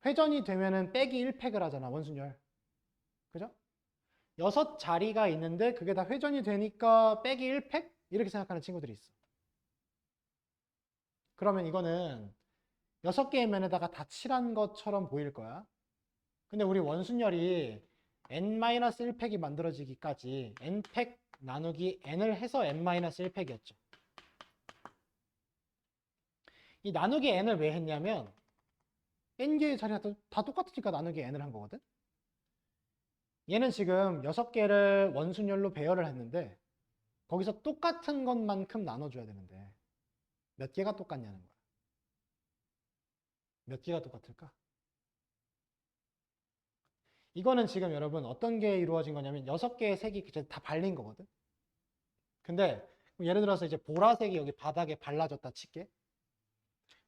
회전이 되면은 빼기 1팩을 하잖아, 원순열. 그죠? 6자리가 있는데 그게 다 회전이 되니까 빼기 1팩? 이렇게 생각하는 친구들이 있어. 그러면 이거는 6개의 면에다가 다 칠한 것처럼 보일 거야. 근데 우리 원순열이 n-1팩이 만들어지기까지 n팩 나누기 n을 해서 n-1팩이었죠. 이 나누기 n을 왜 했냐면 n개의 자리가 다 똑같으니까 나누기 n을 한 거거든. 얘는 지금 6개를 원순열로 배열을 했는데 거기서 똑같은 것만큼 나눠줘야 되는데 몇 개가 똑같냐는 거야. 몇 개가 똑같을까? 이거는 지금 여러분 어떤 게 이루어진 거냐면 6개의 색이 이제 다 발린 거거든. 근데 예를 들어서 이제 보라색이 여기 바닥에 발라졌다 칠게.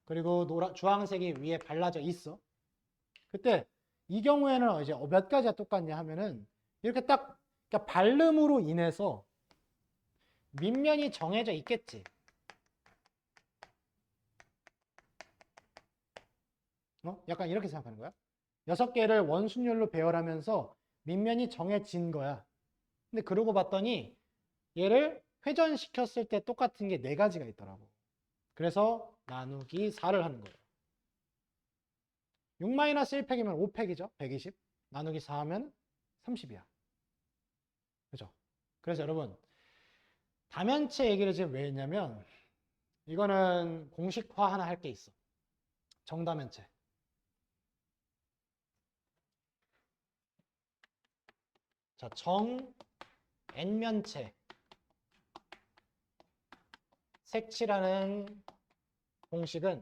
그리고 주황색이 위에 발라져 있어. 그때 이 경우에는 이제 몇 가지가 똑같냐 하면은 이렇게 딱 그러니까 발름으로 인해서 밑면이 정해져 있겠지. 약간 이렇게 생각하는 거야. 6개를 원순열로 배열하면서 밑면이 정해진 거야. 근데 그러고 봤더니 얘를 회전시켰을 때 똑같은 게 4가지가 있더라고. 그래서 나누기 4를 하는 거예요. 6-1팩이면 5팩이죠. 120. 나누기 4 하면 30이야. 그죠? 그래서 여러분 다면체 얘기를 지금 왜 했냐면 이거는 공식화 하나 할 게 있어. 정다면체. 자, n면체 색칠하는 공식은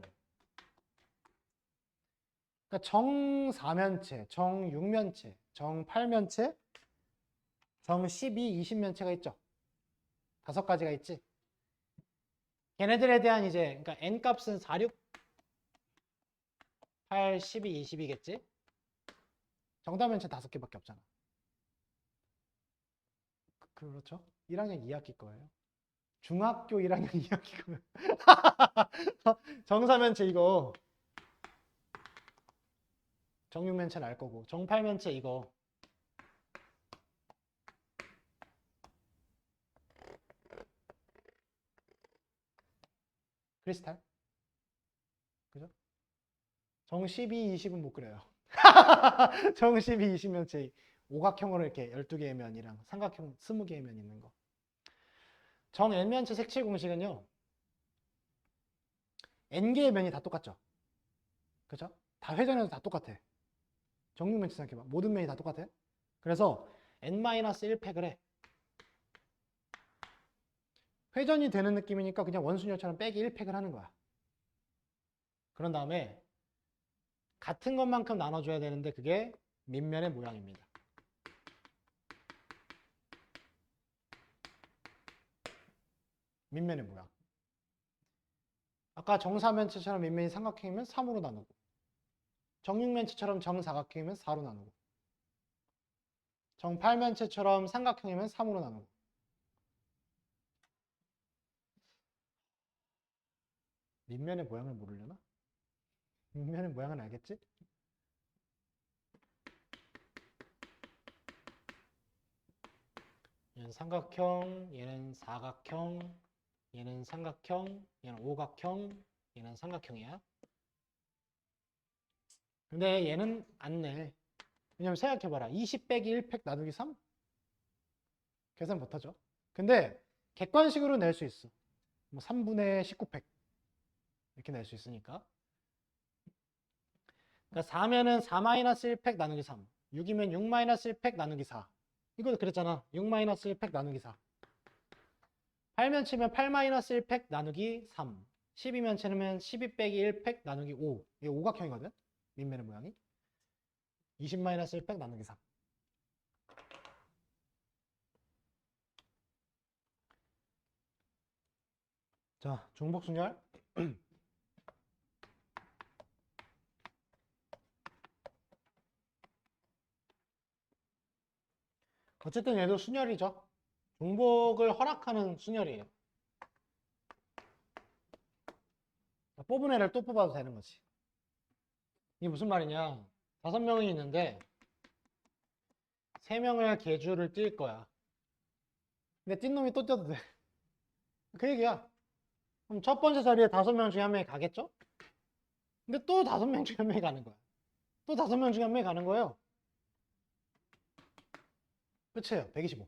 그러니까 정4면체, 정6면체, 정8면체, 정12, 20면체가 있죠. 5가지가 있지. 걔네들에 대한 이제 그러니까 n값은 4, 6, 8, 12, 20이겠지. 정다면체 5개밖에 없잖아. 그렇죠. 1학년 2학기 거예요. 중학교 1학년 2학기 거예요. 정사면체 이거 정6면체는 알 거고 정8면체 이거 크리스탈. 그죠? 정12, 20은 못 그려요. 정12, 20면체 오각형으로 이렇게 12개의 면이랑 삼각형 20개의 면 있는 거. 정 n면체 색칠 공식은요. n개의 면이 다 똑같죠. 그죠? 다 회전해도 다 똑같아. 정6면체 생각해봐. 모든 면이 다 똑같아. 그래서 n-1팩을 해. 회전이 되는 느낌이니까 그냥 원순열처럼 빼기 1팩을 하는 거야. 그런 다음에 같은 것만큼 나눠줘야 되는데 그게 밑면의 모양입니다. 밑면의 모양. 아까 정사면체처럼 밑면이 삼각형이면 3으로 나누고, 정육면체처럼 정사각형이면 4로 나누고, 정팔면체처럼 삼각형이면 3으로 나누고. 밑면의 모양을 모르려나? 밑면의 모양은 알겠지? 얘는 삼각형, 얘는 사각형, 얘는 삼각형, 얘는 오각형, 얘는 삼각형이야. 근데 얘는 안 내. 왜냐면 생각해봐라. 20 빼기 1 팩 나누기 3? 계산 못하죠. 근데 객관식으로 낼 수 있어. 뭐 3분의 19팩 이렇게 낼 수 있으니까. 그러니까 4면은 4-1팩 나누기 3. 6이면 6-1팩 나누기 4. 이거 그랬잖아. 6-1팩 나누기 4. 8면 치면 8-1팩 나누기 3. 12면 치면 12 빼기 1팩 나누기 5. 이게 오각형이거든. 밑면의 모양이. 20-1팩 나누기 3. 자, 중복순열. 어쨌든 얘도 순열이죠. 중복을 허락하는 순열이에요. 뽑은 애를 또 뽑아도 되는 거지. 이게 무슨 말이냐. 5명이 있는데 3명을 계주를 뛸 거야. 근데 뛴 놈이 또 뛰어도 돼. 그 얘기야. 그럼 첫 번째 자리에 5명 중에 한 명이 가겠죠? 근데 또 5명 중에 한 명이 가는 거야. 또 5명 중에 한 명이 가는 거예요. 끝이에요. 125.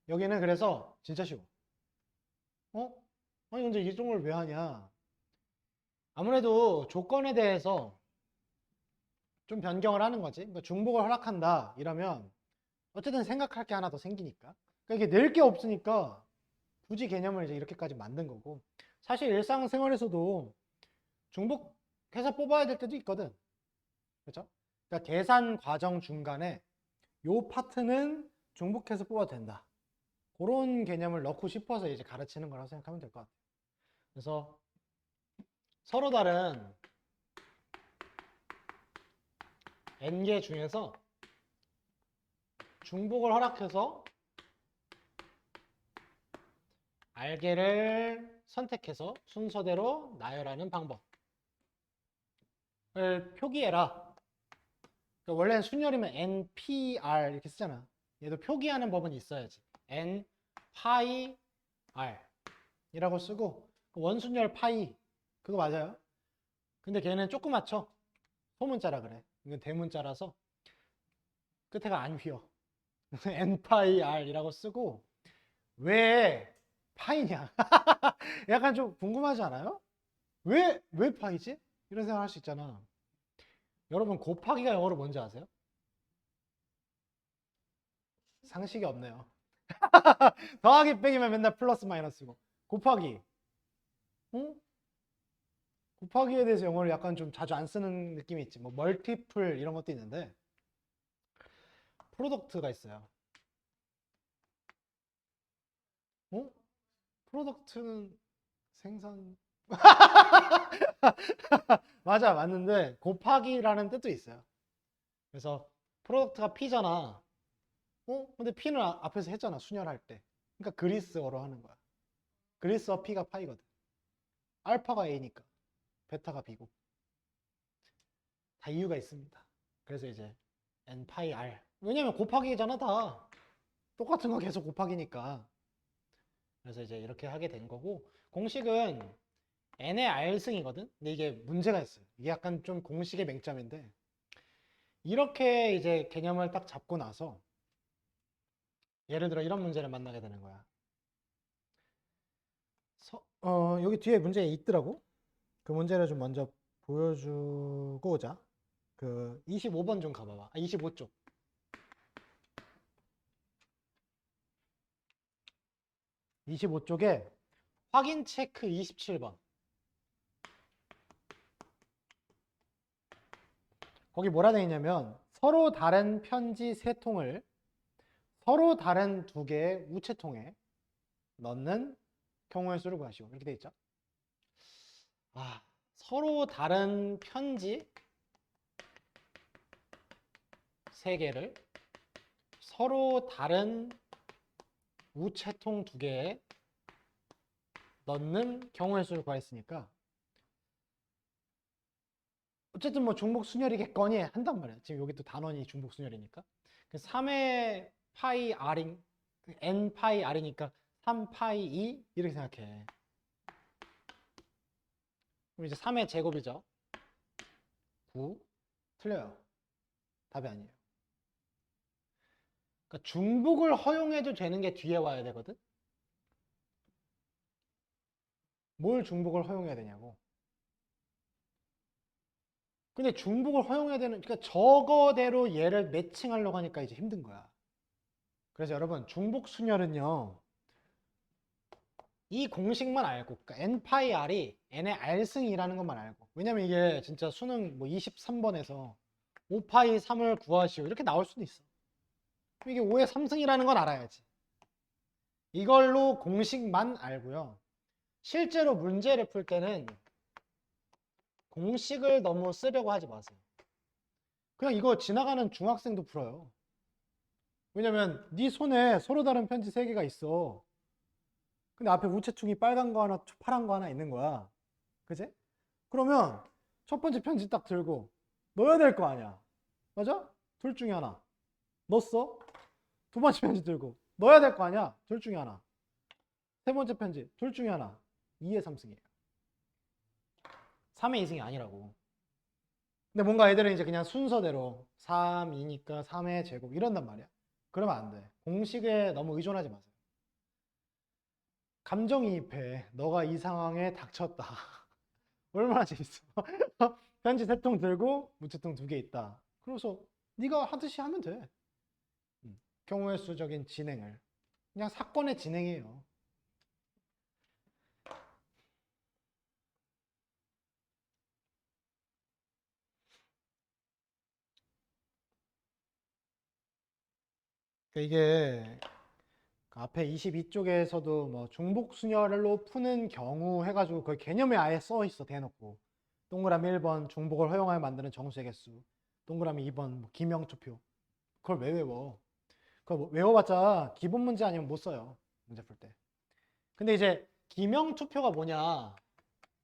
여기는 그래서 진짜 쉬워. 어? 아니 근데 이 종을 왜 하냐? 아무래도 조건에 대해서 좀 변경을 하는 거지. 그러니까 중복을 허락한다 이러면 어쨌든 생각할 게 하나 더 생기니까. 그러니까 이게 낼 게 없으니까 굳이 개념을 이제 이렇게까지 만든 거고. 사실 일상생활에서도 중복해서 뽑아야 될 때도 있거든. 그렇죠? 그러니까 계산 과정 중간에 요 파트는 중복해서 뽑아도 된다. 그런 개념을 넣고 싶어서 이제 가르치는 거라고 생각하면 될 것 같아요. 그래서 서로 다른 n개 중에서 중복을 허락해서 r개를 선택해서 순서대로 나열하는 방법을 표기해라. 그러니까 원래는 순열이면 npr 이렇게 쓰잖아. 얘도 표기하는 법은 있어야지. n 파이 r 이라고 쓰고 원순열 파이 그거 맞아요. 근데 걔는 조그맣죠. 소문자라 그래. 이건 대문자라서 끝에가 안 휘어. n 파이 r 이라고 쓰고 왜 파이냐? 약간 좀 궁금하지 않아요? 왜 파이지? 이런 생각 할 수 있잖아. 여러분 곱하기가 영어로 뭔지 아세요? 상식이 없네요. 더하기 빼기면 맨날 플러스 마이너스고 곱하기 어? 곱하기에 대해서 영어를 약간 좀 자주 안 쓰는 느낌이 있지. 뭐 멀티플 이런 것도 있는데 프로덕트가 있어요. 어? 프로덕트는 생산 맞아 맞는데 곱하기라는 뜻도 있어요. 그래서 프로덕트가 P잖아. 근데 P는 앞에서 했잖아 순열할 때. 그러니까 그리스어로 하는 거야. 그리스어 P가 파이거든. 알파가 A니까 베타가 B고 다 이유가 있습니다. 그래서 이제 N 파이 R 왜냐면 곱하기잖아 다 똑같은 거 계속 곱하기니까. 그래서 이제 이렇게 하게 된 거고 공식은 n의 r승이거든. 근데 이게 문제가 있어요. 이게 약간 좀 공식의 맹점인데 이렇게 이제 개념을 딱 잡고 나서 예를 들어 이런 문제를 만나게 되는 거야. 여기 뒤에 문제 있더라고. 그 문제를 좀 먼저 보여주고 오자. 그 25번 좀 가봐봐. 25쪽. 25쪽에 확인 체크 27번. 거기 뭐라 되어 있냐면 서로 다른 편지 세 통을 서로 다른 두 개의 우체통에 넣는 경우의 수를 구하시오. 이렇게 돼 있죠. 서로 다른 편지 세 개를 서로 다른 우체통 두 개에 넣는 경우의 수를 구했으니까 어쨌든 뭐 중복순열이겠거니 한단 말이야. 지금 여기 또 단원이 중복순열이니까. 3의 파이 r인 n 파이 r이니까 3 파이 2 이렇게 생각해. 그럼 이제 3의 제곱이죠. 9 틀려요. 답이 아니에요. 그러니까 중복을 허용해도 되는 게 뒤에 와야 되거든. 뭘 중복을 허용해야 되냐고. 근데 중복을 허용해야 되는, 그러니까 저거대로 얘를 매칭하려고 하니까 이제 힘든 거야. 그래서 여러분, 중복순열은요, 이 공식만 알고, 그러니까 n파이 r이 n의 r승이라는 것만 알고. 왜냐면 이게 진짜 수능 뭐 23번에서 5파이 3을 구하시오. 이렇게 나올 수도 있어. 이게 5의 3승이라는 건 알아야지. 이걸로 공식만 알고요. 실제로 문제를 풀 때는 공식을 너무 쓰려고 하지 마세요. 그냥 이거 지나가는 중학생도 풀어요. 왜냐면 네 손에 서로 다른 편지 3개가 있어. 근데 앞에 우체통이 빨간 거 하나, 파란 거 하나 있는 거야. 그지? 그러면 첫 번째 편지 딱 들고 넣어야 될 거 아니야. 맞아? 둘 중에 하나. 넣었어? 두 번째 편지 들고 넣어야 될 거 아니야. 둘 중에 하나. 세 번째 편지 둘 중에 하나. 2의 3승이에요. 3의 2승이 아니라고. 근데 뭔가 애들은 이제 그냥 순서대로 3, 2니까 3의 제곱 이런단 말이야. 그러면 안 돼. 공식에 너무 의존하지 마세요. 감정이입해. 너가 이 상황에 닥쳤다. 얼마나 재밌어. 편지 3통 들고 무채통 2개 있다. 그래서 네가 하듯이 하면 돼. 경우의 수적인 진행을. 그냥 사건의 진행이에요. 이게 앞에 22쪽에서도 뭐 중복순열로 푸는 경우 해가지고 그 개념에 아예 써 있어 대놓고. 동그라미 1번 중복을 허용하여 만드는 정수의 개수, 동그라미 2번 뭐 기명투표. 그걸 왜 외워? 그거 뭐 외워봤자 기본 문제 아니면 못 써요, 문제 풀 때. 근데 이제 기명투표가 뭐냐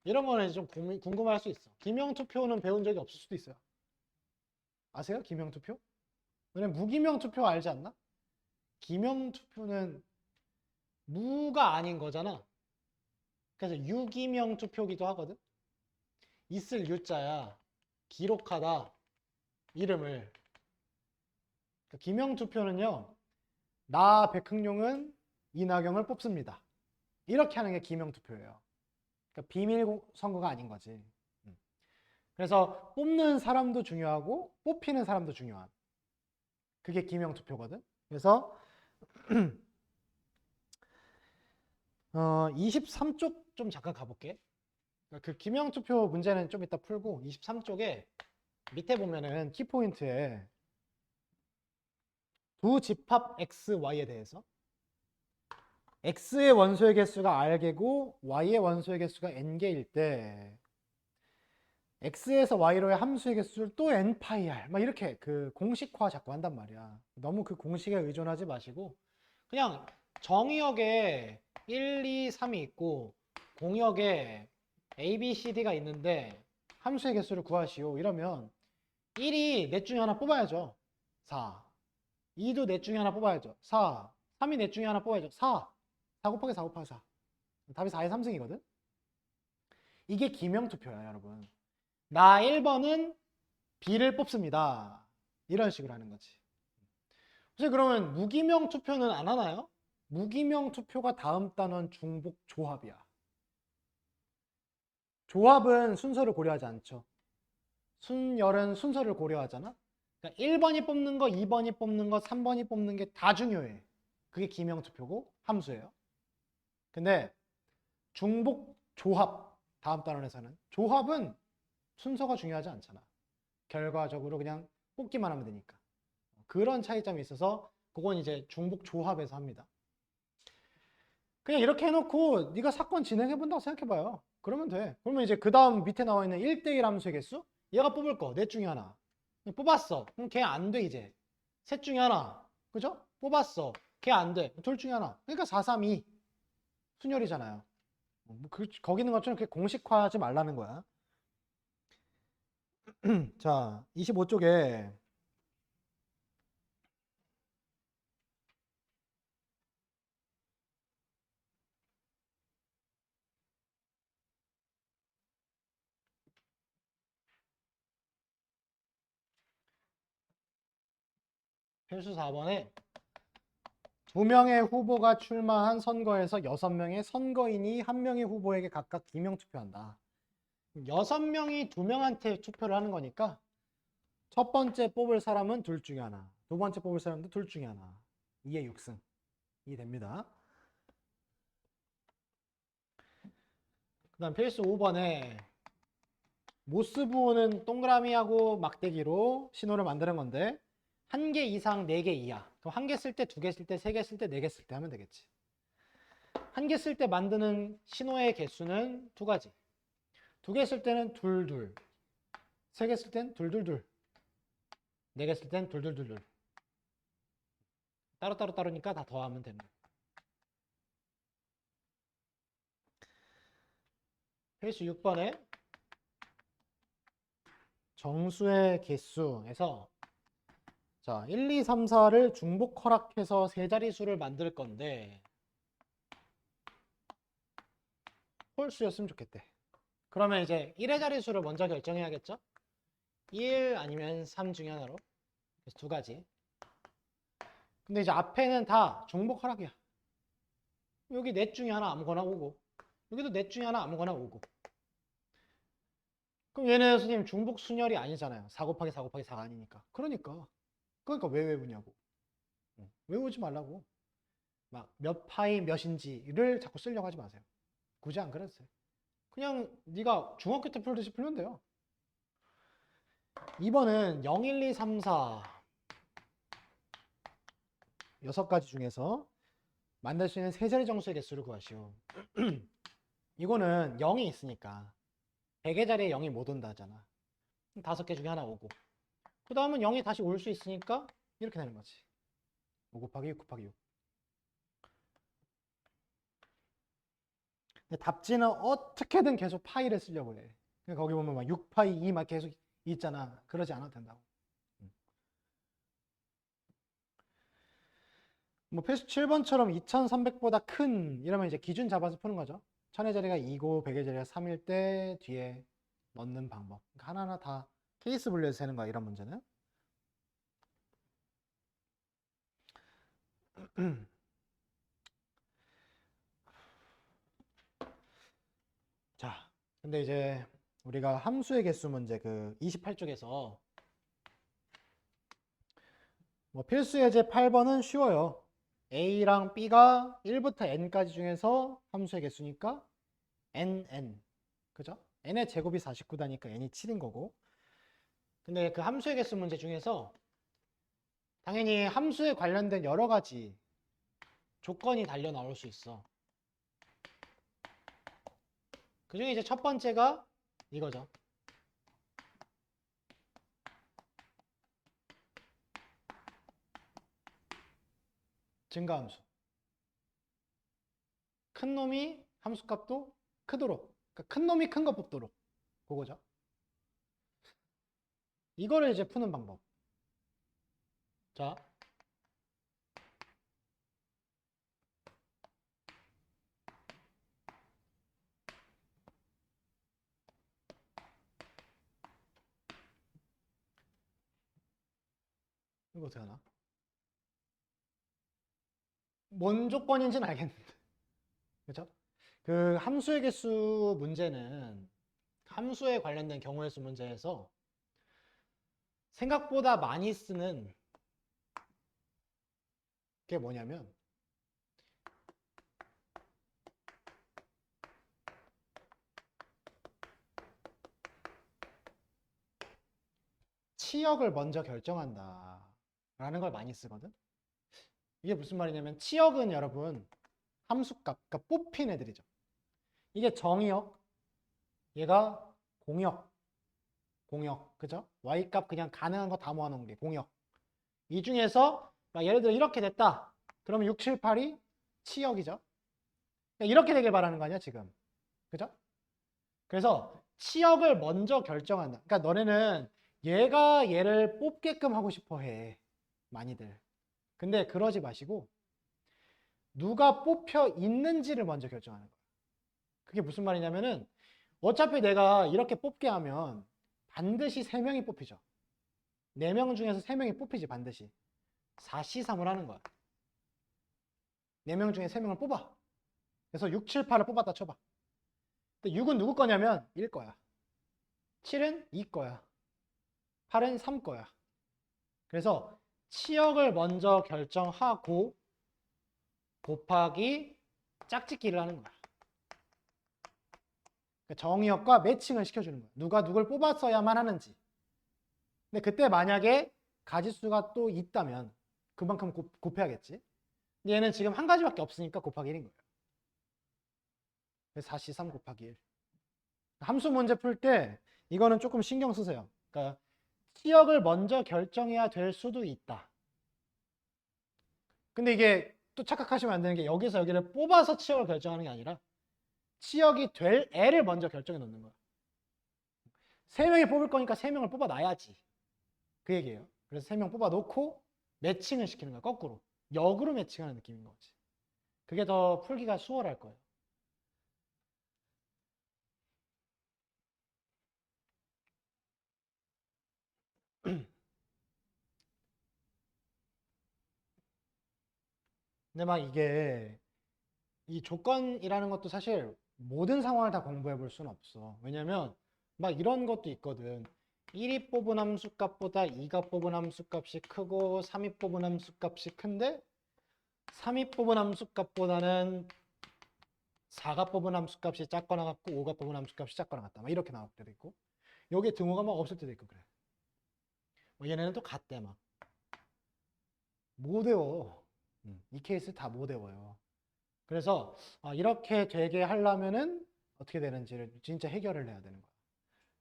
이런 거는 좀 궁금할 수 있어. 기명투표는 배운 적이 없을 수도 있어요. 아세요? 기명투표? 왜냐면 무기명투표 알지 않나? 기명투표는 무가 아닌 거잖아. 그래서 유기명 투표기도 하거든. 있을 유자야. 기록하다. 이름을. 그러니까 기명 투표는요. 나 백흥룡은 이낙영을 뽑습니다. 이렇게 하는 게 기명 투표예요. 그러니까 비밀 선거가 아닌 거지. 그래서 뽑는 사람도 중요하고 뽑히는 사람도 중요한. 그게 기명 투표거든. 그래서 23쪽 좀 잠깐 가볼게. 그 기명투표 문제는 좀 이따 풀고 23쪽에 밑에 보면은 키포인트에 두 집합 x, y에 대해서 x의 원소의 개수가 r개고 y의 원소의 개수가 n개일 때 x에서 y로의 함수의 개수를 또 n파이 r 막 이렇게 그 공식화 자꾸 한단 말이야. 너무 그 공식에 의존하지 마시고 그냥 정의역에 1, 2, 3이 있고 공역에 A, B, C, D가 있는데 함수의 개수를 구하시오. 이러면 1이 넷 중에 하나 뽑아야죠. 4. 2도 넷 중에 하나 뽑아야죠. 4. 3이 넷 중에 하나 뽑아야죠. 4. 4 곱하기 4 곱하기 4. 답이 4의 3승이거든. 이게 기명투표야, 여러분. 나 1번은 B를 뽑습니다. 이런 식으로 하는 거지. 혹시 그러면 무기명 투표는 안 하나요? 무기명 투표가 다음 단원 중복 조합이야. 조합은 순서를 고려하지 않죠. 순열은 순서를 고려하잖아. 그러니까 1번이 뽑는 거, 2번이 뽑는 거, 3번이 뽑는 게 다 중요해. 그게 기명 투표고 함수예요. 근데 중복 조합 다음 단원에서는 조합은 순서가 중요하지 않잖아. 결과적으로 그냥 뽑기만 하면 되니까. 그런 차이점이 있어서 그건 이제 중복 조합에서 합니다. 그냥 이렇게 해놓고 네가 사건 진행해 본다고 생각해봐요. 그러면 돼. 그러면 이제 그 다음 밑에 나와 있는 1대1 함수의 개수, 얘가 뽑을 거 넷 중에 하나 뽑았어. 그럼 걔 안 돼. 이제 셋 중에 하나, 그죠? 뽑았어. 걔 안 돼. 둘 중에 하나. 그러니까 4, 3, 2 순열이잖아요. 거기 있는 것처럼 그렇게 공식화하지 말라는 거야. 자, 25쪽에 필수 4번에 2명의 후보가 출마한 선거에서 6명의 선거인이 1명의 후보에게 각각 기명 투표한다. 6명이 2명한테 투표를 하는 거니까 첫 번째 뽑을 사람은 둘 중에 하나, 두 번째 뽑을 사람도 둘 중에 하나. 2의 6승. 이 됩니다. 그 다음 필수 5번에 모스 부호는 동그라미하고 막대기로 신호를 만드는 건데 1개 이상 4개 이하. 그럼 1개 쓸 때, 2개 쓸 때, 3개 쓸 때, 4개 쓸 때 하면 되겠지. 1개 쓸 때 만드는 신호의 개수는 2가지. 2개 쓸 때는 둘, 둘. 3개 쓸 땐 둘, 둘, 둘. 4개 쓸 땐 둘, 둘, 둘, 둘. 따로따로 따로니까 다 더하면 됩니다. 필수 6번에 정수의 개수에서 자, 1, 2, 3, 4를 중복 허락해서 세 자릿수를 만들 건데 홀수였으면 좋겠대. 그러면 이제 1의 자릿수를 먼저 결정해야겠죠? 1 아니면 3 중에 하나로. 그래서 2가지. 근데 이제 앞에는 다 중복 허락이야. 여기 넷 중에 하나 아무거나 오고 여기도 넷 중에 하나 아무거나 오고. 그럼 얘는 선생님 중복 순열이 아니잖아요. 4 곱하기 4 곱하기 4가 아니니까. 그러니까 왜 외우냐고. 외우지 말라고. 막 몇 파이 몇인지를 자꾸 쓰려고 하지 마세요. 굳이 안 그래도 돼. 그냥 네가 중학교 때 풀듯이 풀면 돼요. 2번은 0, 1, 2, 3, 4 6가지 중에서 만들 수 있는 세 자리 정수의 개수를 구하시오. 이거는 0이 있으니까 100의 자리에 0이 못 온다 하잖아. 5개 중에 하나 오고 그 다음은 0이 다시 올 수 있으니까 이렇게 되는 거지. 5 곱하기 6 곱하기 6. 근데 답지는 어떻게든 계속 파이를 쓰려고 해. 그러니까 거기 보면 막 6파이 2 막 계속 있잖아. 그러지 않아도 된다고. 뭐 필수 7번처럼 2300보다 큰 이러면 이제 기준 잡아서 푸는 거죠. 1000의 자리가 2고 100의 자리가 3일 때 뒤에 넣는 방법. 그러니까 하나하나 다 케이스 분류해서 세는 거야, 이런 문제는. 자, 근데 이제 우리가 함수의 개수 문제 그 28쪽에서 뭐 필수 예제 8번은 쉬워요. A랑 B가 1부터 N까지 중에서 함수의 개수니까 NN. 그죠? N의 제곱이 49다니까 N이 7인 거고. 근데 그 함수의 개수 문제 중에서 당연히 함수에 관련된 여러 가지 조건이 달려 나올 수 있어. 그 중에 이제 첫 번째가 이거죠. 증가함수. 큰 놈이 함수값도 크도록. 그러니까 큰 놈이 큰 거 뽑도록. 그거죠. 이거를 이제 푸는 방법. 자, 이거 어떻게 하나? 뭔 조건인지는 알겠는데. 그죠? 그 함수의 개수 문제는 함수에 관련된 경우의 수 문제에서 생각보다 많이 쓰는 게 뭐냐면 치역을 먼저 결정한다 라는 걸 많이 쓰거든. 이게 무슨 말이냐면 치역은 여러분 함수값, 그러니까 뽑힌 애들이죠. 이게 정의역, 얘가 공역, 그죠? y값 그냥 가능한 거 다 모아놓은 게 공역. 이 중에서 막 예를 들어 이렇게 됐다. 그러면 6, 7, 8이 치역이죠. 이렇게 되길 바라는 거 아니야 지금, 그죠? 그래서 치역을 먼저 결정한다. 그러니까 너네는 얘가 얘를 뽑게끔 하고 싶어 해, 많이들. 근데 그러지 마시고 누가 뽑혀 있는지를 먼저 결정하는 거야. 그게 무슨 말이냐면은 어차피 내가 이렇게 뽑게 하면 반드시 3명이 뽑히죠. 4명 중에서 3명이 뽑히지 반드시. 4C3을 하는 거야. 4명 중에 3명을 뽑아. 그래서 6, 7, 8을 뽑았다 쳐봐. 근데 6은 누구 거냐면 1 거야. 7은 2 거야. 8은 3 거야. 그래서 치역을 먼저 결정하고 곱하기 짝짓기를 하는 거야. 정의역과 매칭을 시켜주는 거야. 누가 누굴 뽑았어야만 하는지. 근데 그때 만약에 가지수가 또 있다면 그만큼 곱해야겠지. 근데 얘는 지금 한 가지밖에 없으니까 곱하기 1인 거예요. 그래서 4C3 곱하기 1. 함수 문제 풀 때 이거는 조금 신경 쓰세요. 그러니까 치역을 먼저 결정해야 될 수도 있다. 근데 이게 또 착각하시면 안 되는 게 여기서 여기를 뽑아서 치역을 결정하는 게 아니라 치역이 될 애를 먼저 결정해 놓는 거야. 3명이 뽑을 거니까 3명을 뽑아 놔야지. 그 얘기예요. 그래서 3명 뽑아 놓고 매칭을 시키는 거야. 거꾸로. 역으로 매칭하는 느낌인 거지. 그게 더 풀기가 수월할 거예요. 근데 막 이게 이 조건이라는 것도 사실 모든 상황을 다 공부해 볼 수는 없어. 왜냐면 막 이런 것도 있거든. 1이 뽑은 함수값보다 2가 뽑은 함수값이 크고 3이 뽑은 함수값이 큰데 3이 뽑은 함수값보다는 4가 뽑은 함수값이 작거나 같고 5가 뽑은 함수값이 작거나 같다. 막 이렇게 나올 때도 있고 여기에 등호가 막 없을 때도 있고 그래. 뭐 얘네는 또 같대 막. 못 외워. 이 케이스 다 못 외워요. 그래서 이렇게 되게 하려면은 어떻게 되는지를 진짜 해결을 해야 되는 거야.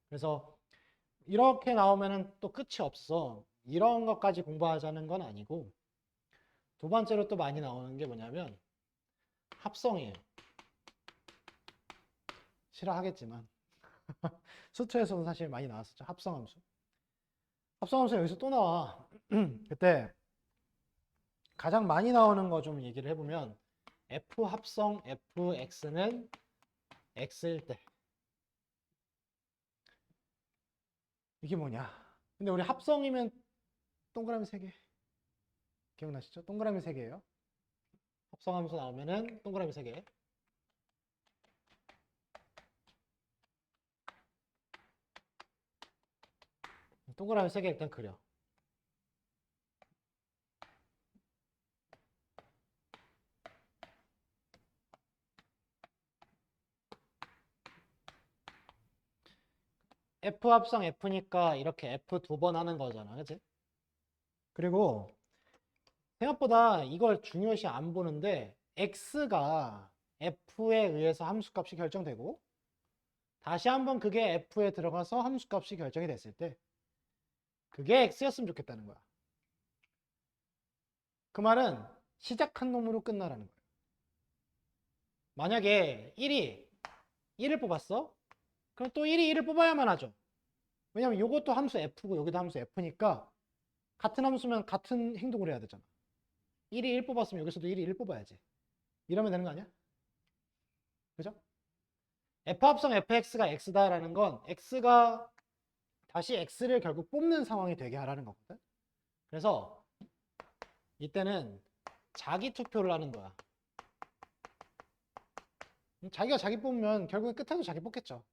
그래서 이렇게 나오면은 또 끝이 없어. 이런 것까지 공부하자는 건 아니고 두 번째로 또 많이 나오는 게 뭐냐면 합성이에요. 싫어하겠지만 수투에서도 사실 많이 나왔었죠. 합성함수. 합성함수 여기서 또 나와. 그때 가장 많이 나오는 거 좀 얘기를 해보면 F 합성 fx는 x일 때 이게 뭐냐. 근데 우리 합성이면 동그라미 3개 기억나시죠? 동그라미 3개예요. 합성함수 나오면은 동그라미 3개. 동그라미 3개 일단 그려. F 합성 F니까 이렇게 F 2번 하는 거잖아. 그치? 그리고 생각보다 이걸 중요시 안 보는데 X가 F에 의해서 함수값이 결정되고 다시 한번 그게 F에 들어가서 함수값이 결정이 됐을 때 그게 X였으면 좋겠다는 거야. 그 말은 시작한 놈으로 끝나라는 거예요. 만약에 1이 1을 뽑았어? 그럼 또 1이 1을 뽑아야만 하죠. 왜냐면 이것도 함수 F고 여기도 함수 F니까 같은 함수면 같은 행동을 해야 되잖아. 1이 1 뽑았으면 여기서도 1이 1 뽑아야지. 이러면 되는 거 아니야? 그죠? F 합성 fx가 x다라는 건 x가 다시 x를 결국 뽑는 상황이 되게 하라는 거거든. 그래서 이때는 자기 투표를 하는 거야. 자기가 자기 뽑으면 결국에 끝에도 자기 뽑겠죠.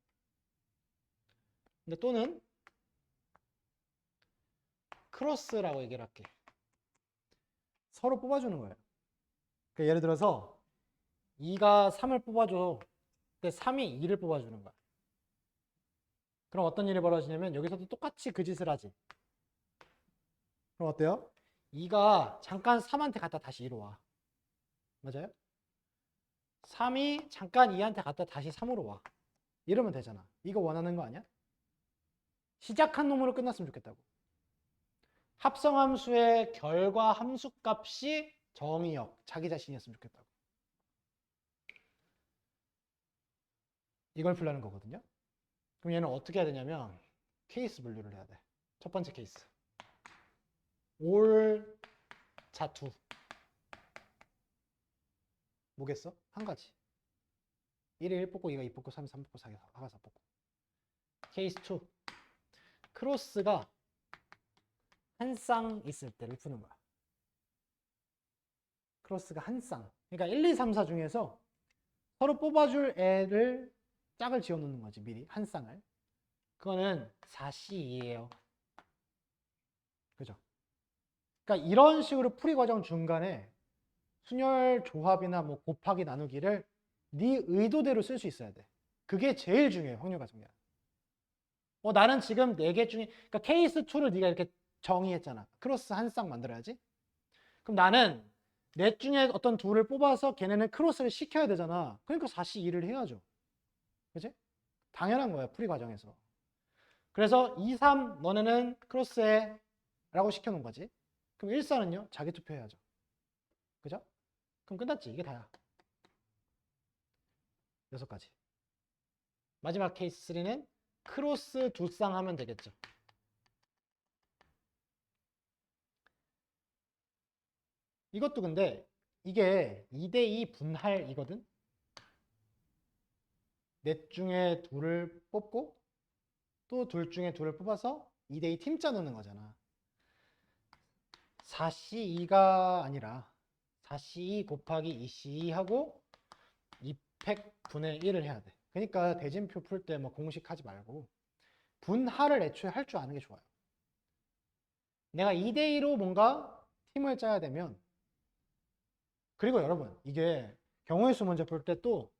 근데 또는 크로스라고 얘기를 할게. 서로 뽑아주는 거예요. 그러니까 예를 들어서 2가 3을 뽑아줘. 근데 3이 2를 뽑아주는 거야. 그럼 어떤 일이 벌어지냐면 여기서도 똑같이 그 짓을 하지. 그럼 어때요? 2가 잠깐 3한테 갔다 다시 2로 와. 맞아요? 3이 잠깐 2한테 갔다 다시 3으로 와. 이러면 되잖아. 이거 원하는 거 아니야? 시작한 놈으로 끝났으면 좋겠다고. 합성함수의 결과 함수값이 정의역, 자기 자신이었으면 좋겠다고. 이걸 풀려는 거거든요. 그럼 얘는 어떻게 해야 되냐면 케이스 분류를 해야 돼. 첫 번째 케이스. 올 자투. 뭐겠어? 한 가지. 1에 1 뽑고 2가 2 뽑고 3에 3 뽑고 4가 4 뽑고. 케이스 2. 크로스가 한 쌍 있을 때를 푸는 거야. 크로스가 한 쌍. 그러니까 1, 2, 3, 4 중에서 서로 뽑아줄 애를 짝을 지어 놓는 거지, 미리. 한 쌍을. 그거는 4C2예요. 그죠? 그러니까 이런 식으로 풀이 과정 중간에 순열 조합이나 뭐 곱하기 나누기를 네 의도대로 쓸 수 있어야 돼. 그게 제일 중요해, 확률 과정이야. 나는 지금 4개 중에, 그러니까 케이스 2를 네가 이렇게 정의했잖아. 크로스 한 쌍 만들어야지. 그럼 나는 넷 중에 어떤 둘을 뽑아서 걔네는 크로스를 시켜야 되잖아. 그러니까 4C2를 해야죠. 그치? 당연한 거야, 풀이 과정에서. 그래서 2, 3 너네는 크로스해 라고 시켜놓은 거지. 그럼 1, 4는요? 자기 투표해야죠. 그죠? 그럼 끝났지. 이게 다야. 6가지. 마지막 케이스 3는 크로스 두 쌍 하면 되겠죠. 이것도 근데 이게 2대2 분할이거든. 넷 중에 둘을 뽑고 또 둘 중에 둘을 뽑아서 2대2 팀짜 넣는 거잖아. 4C2가 아니라 4C2 곱하기 2C2 하고 200분의 1을 해야 돼. 그러니까 대진표 풀 때 뭐 공식 하지 말고 분할을 애초에 할 줄 아는 게 좋아요. 내가 2대2로 뭔가 팀을 짜야 되면, 그리고 여러분 이게 경우의 수 문제 풀 때 또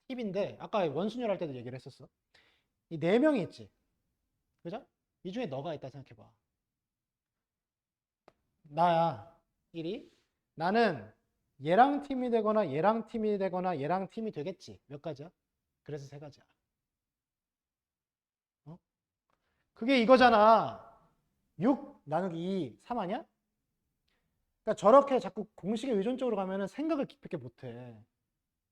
팁인데, 아까 원순열 할 때도 얘기를 했었어. 이 4명이 있지. 그죠? 이 중에 너가 있다 생각해봐. 나야 1위. 나는 얘랑 팀이 되거나 얘랑 팀이 되거나 얘랑 팀이 되겠지. 몇 가지야? 그래서 3가지야. 어? 그게 이거잖아. 6 나누기 2, 3 아니야? 그러니까 저렇게 자꾸 공식에 의존적으로 가면은 생각을 깊게 못해.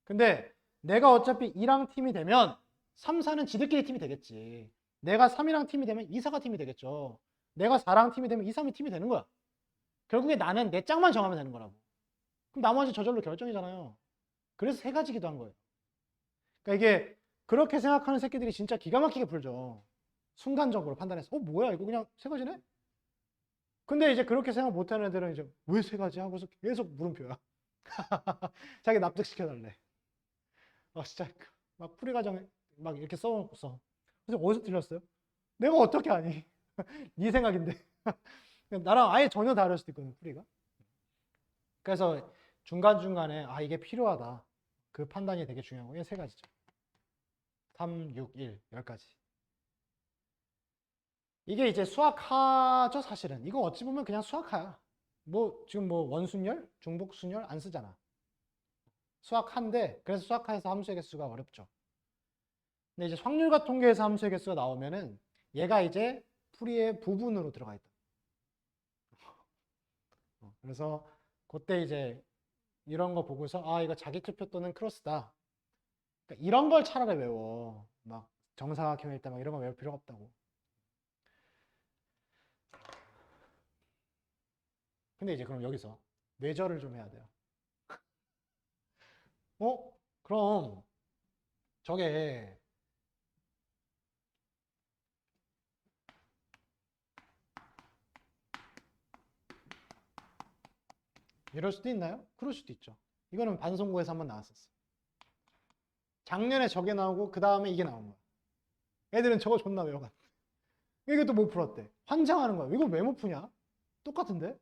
근데 내가 어차피 2랑 팀이 되면 3, 4는 지들끼리 팀이 되겠지. 내가 3이랑 팀이 되면 2, 4가 팀이 되겠죠. 내가 4랑 팀이 되면 2, 3이 팀이 되는 거야. 결국에 나는 내 짝만 정하면 되는 거라고. 그럼 나머지 저절로 결정이잖아요. 그래서 3가지기도 한 거예요. 그러니까 이게 그렇게 생각하는 새끼들이 진짜 기가 막히게 풀죠. 순간적으로 판단해서 뭐야 이거 그냥 3가지네? 근데 이제 그렇게 생각 못하는 애들은 이제 왜 3가지 하고서 계속 물음표야. 자기 납득시켜달래. 진짜 막 풀이 과정 막 이렇게 써놓고서 그래서 어디서 틀렸어요? 내가 어떻게 아니? 네 생각인데. 나랑 아예 전혀 다를 수도 있거든, 풀이가. 그래서 중간중간에 이게 필요하다. 그 판단이 되게 중요하고. 이게 3가지죠. 3, 6, 1, 10가지. 이게 이제 수학하죠, 사실은. 이거 어찌 보면 그냥 수학하야. 지금 원순열, 중복순열 안 쓰잖아. 수학한데, 그래서 수학하에서 함수의 개수가 어렵죠. 근데 이제 확률과 통계에서 함수의 개수가 나오면은 얘가 이제 풀이의 부분으로 들어가 있다. 그래서 그때 이제 이런 거 보고서 이거 자기 투표 또는 크로스다. 그러니까 이런 걸 차라리 외워. 막 정사각형일 때 막 이런 거 외울 필요가 없다고. 근데 이제 그럼 여기서 뇌절을 좀 해야 돼요. 그럼 저게 이럴 수도 있나요? 그럴 수도 있죠. 이거는 반송고에서 한번 나왔었어. 작년에 저게 나오고 그 다음에 이게 나온 거야. 애들은 저거 존나 외워갔. 이것도 못 풀었대. 환장하는 거야. 이거 왜 못 푸냐? 똑같은데?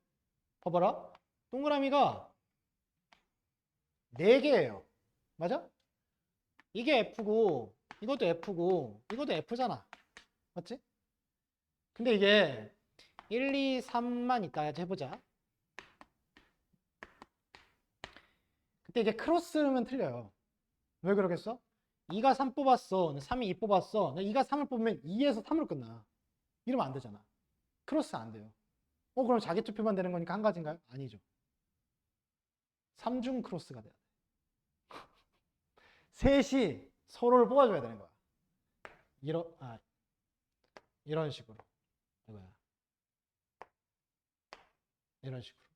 봐봐라. 동그라미가 4개예요. 맞아? 이게 F고 이것도 F고 이것도 F잖아. 맞지? 근데 이게 1, 2, 3만 있다까지 해보자. 그때 이제 크로스면 틀려요. 왜 그러겠어? 2가 3 뽑았어. 3이 2 뽑았어. 2가 3을 뽑으면 2에서 3으로 끝나. 이러면 안 되잖아. 크로스 안 돼요. 그럼 자기 투표만 되는 거니까 한 가지인가요? 아니죠. 3중 크로스가 돼야 돼. 셋이 서로를 뽑아줘야 되는 거야. 이런 식으로. 이거야. 이런 식으로.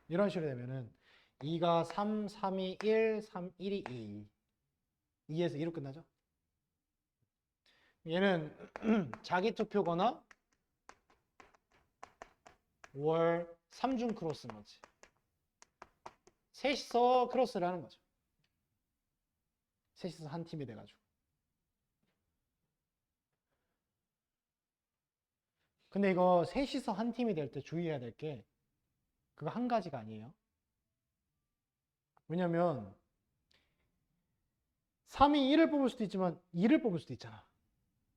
이런 식으로 되면은 2가 3, 3이 1, 3, 1이 2. 2에서 2로 끝나죠? 얘는 자기 투표거나 월 3중 크로스인 거지. 셋이서 크로스를 하는 거죠. 셋이서 한 팀이 돼가지고. 근데 이거 셋이서 한 팀이 될 때 주의해야 될 게 그거 한 가지가 아니에요. 왜냐면 3이 1을 뽑을 수도 있지만 2를 뽑을 수도 있잖아.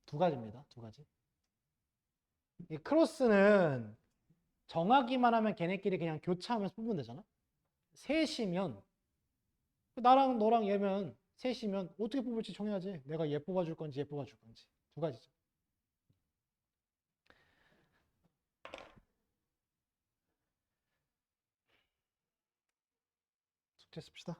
두 가지입니다. 두 가지. 이 크로스는 정하기만 하면 걔네끼리 그냥 교차하면서 뽑으면 되잖아. 셋이면 나랑 너랑 얘면 셋이면 어떻게 뽑을지 정해야지. 내가 얘 뽑아줄 건지 얘 뽑아줄 건지. 두 가지죠. 숙제 씁시다.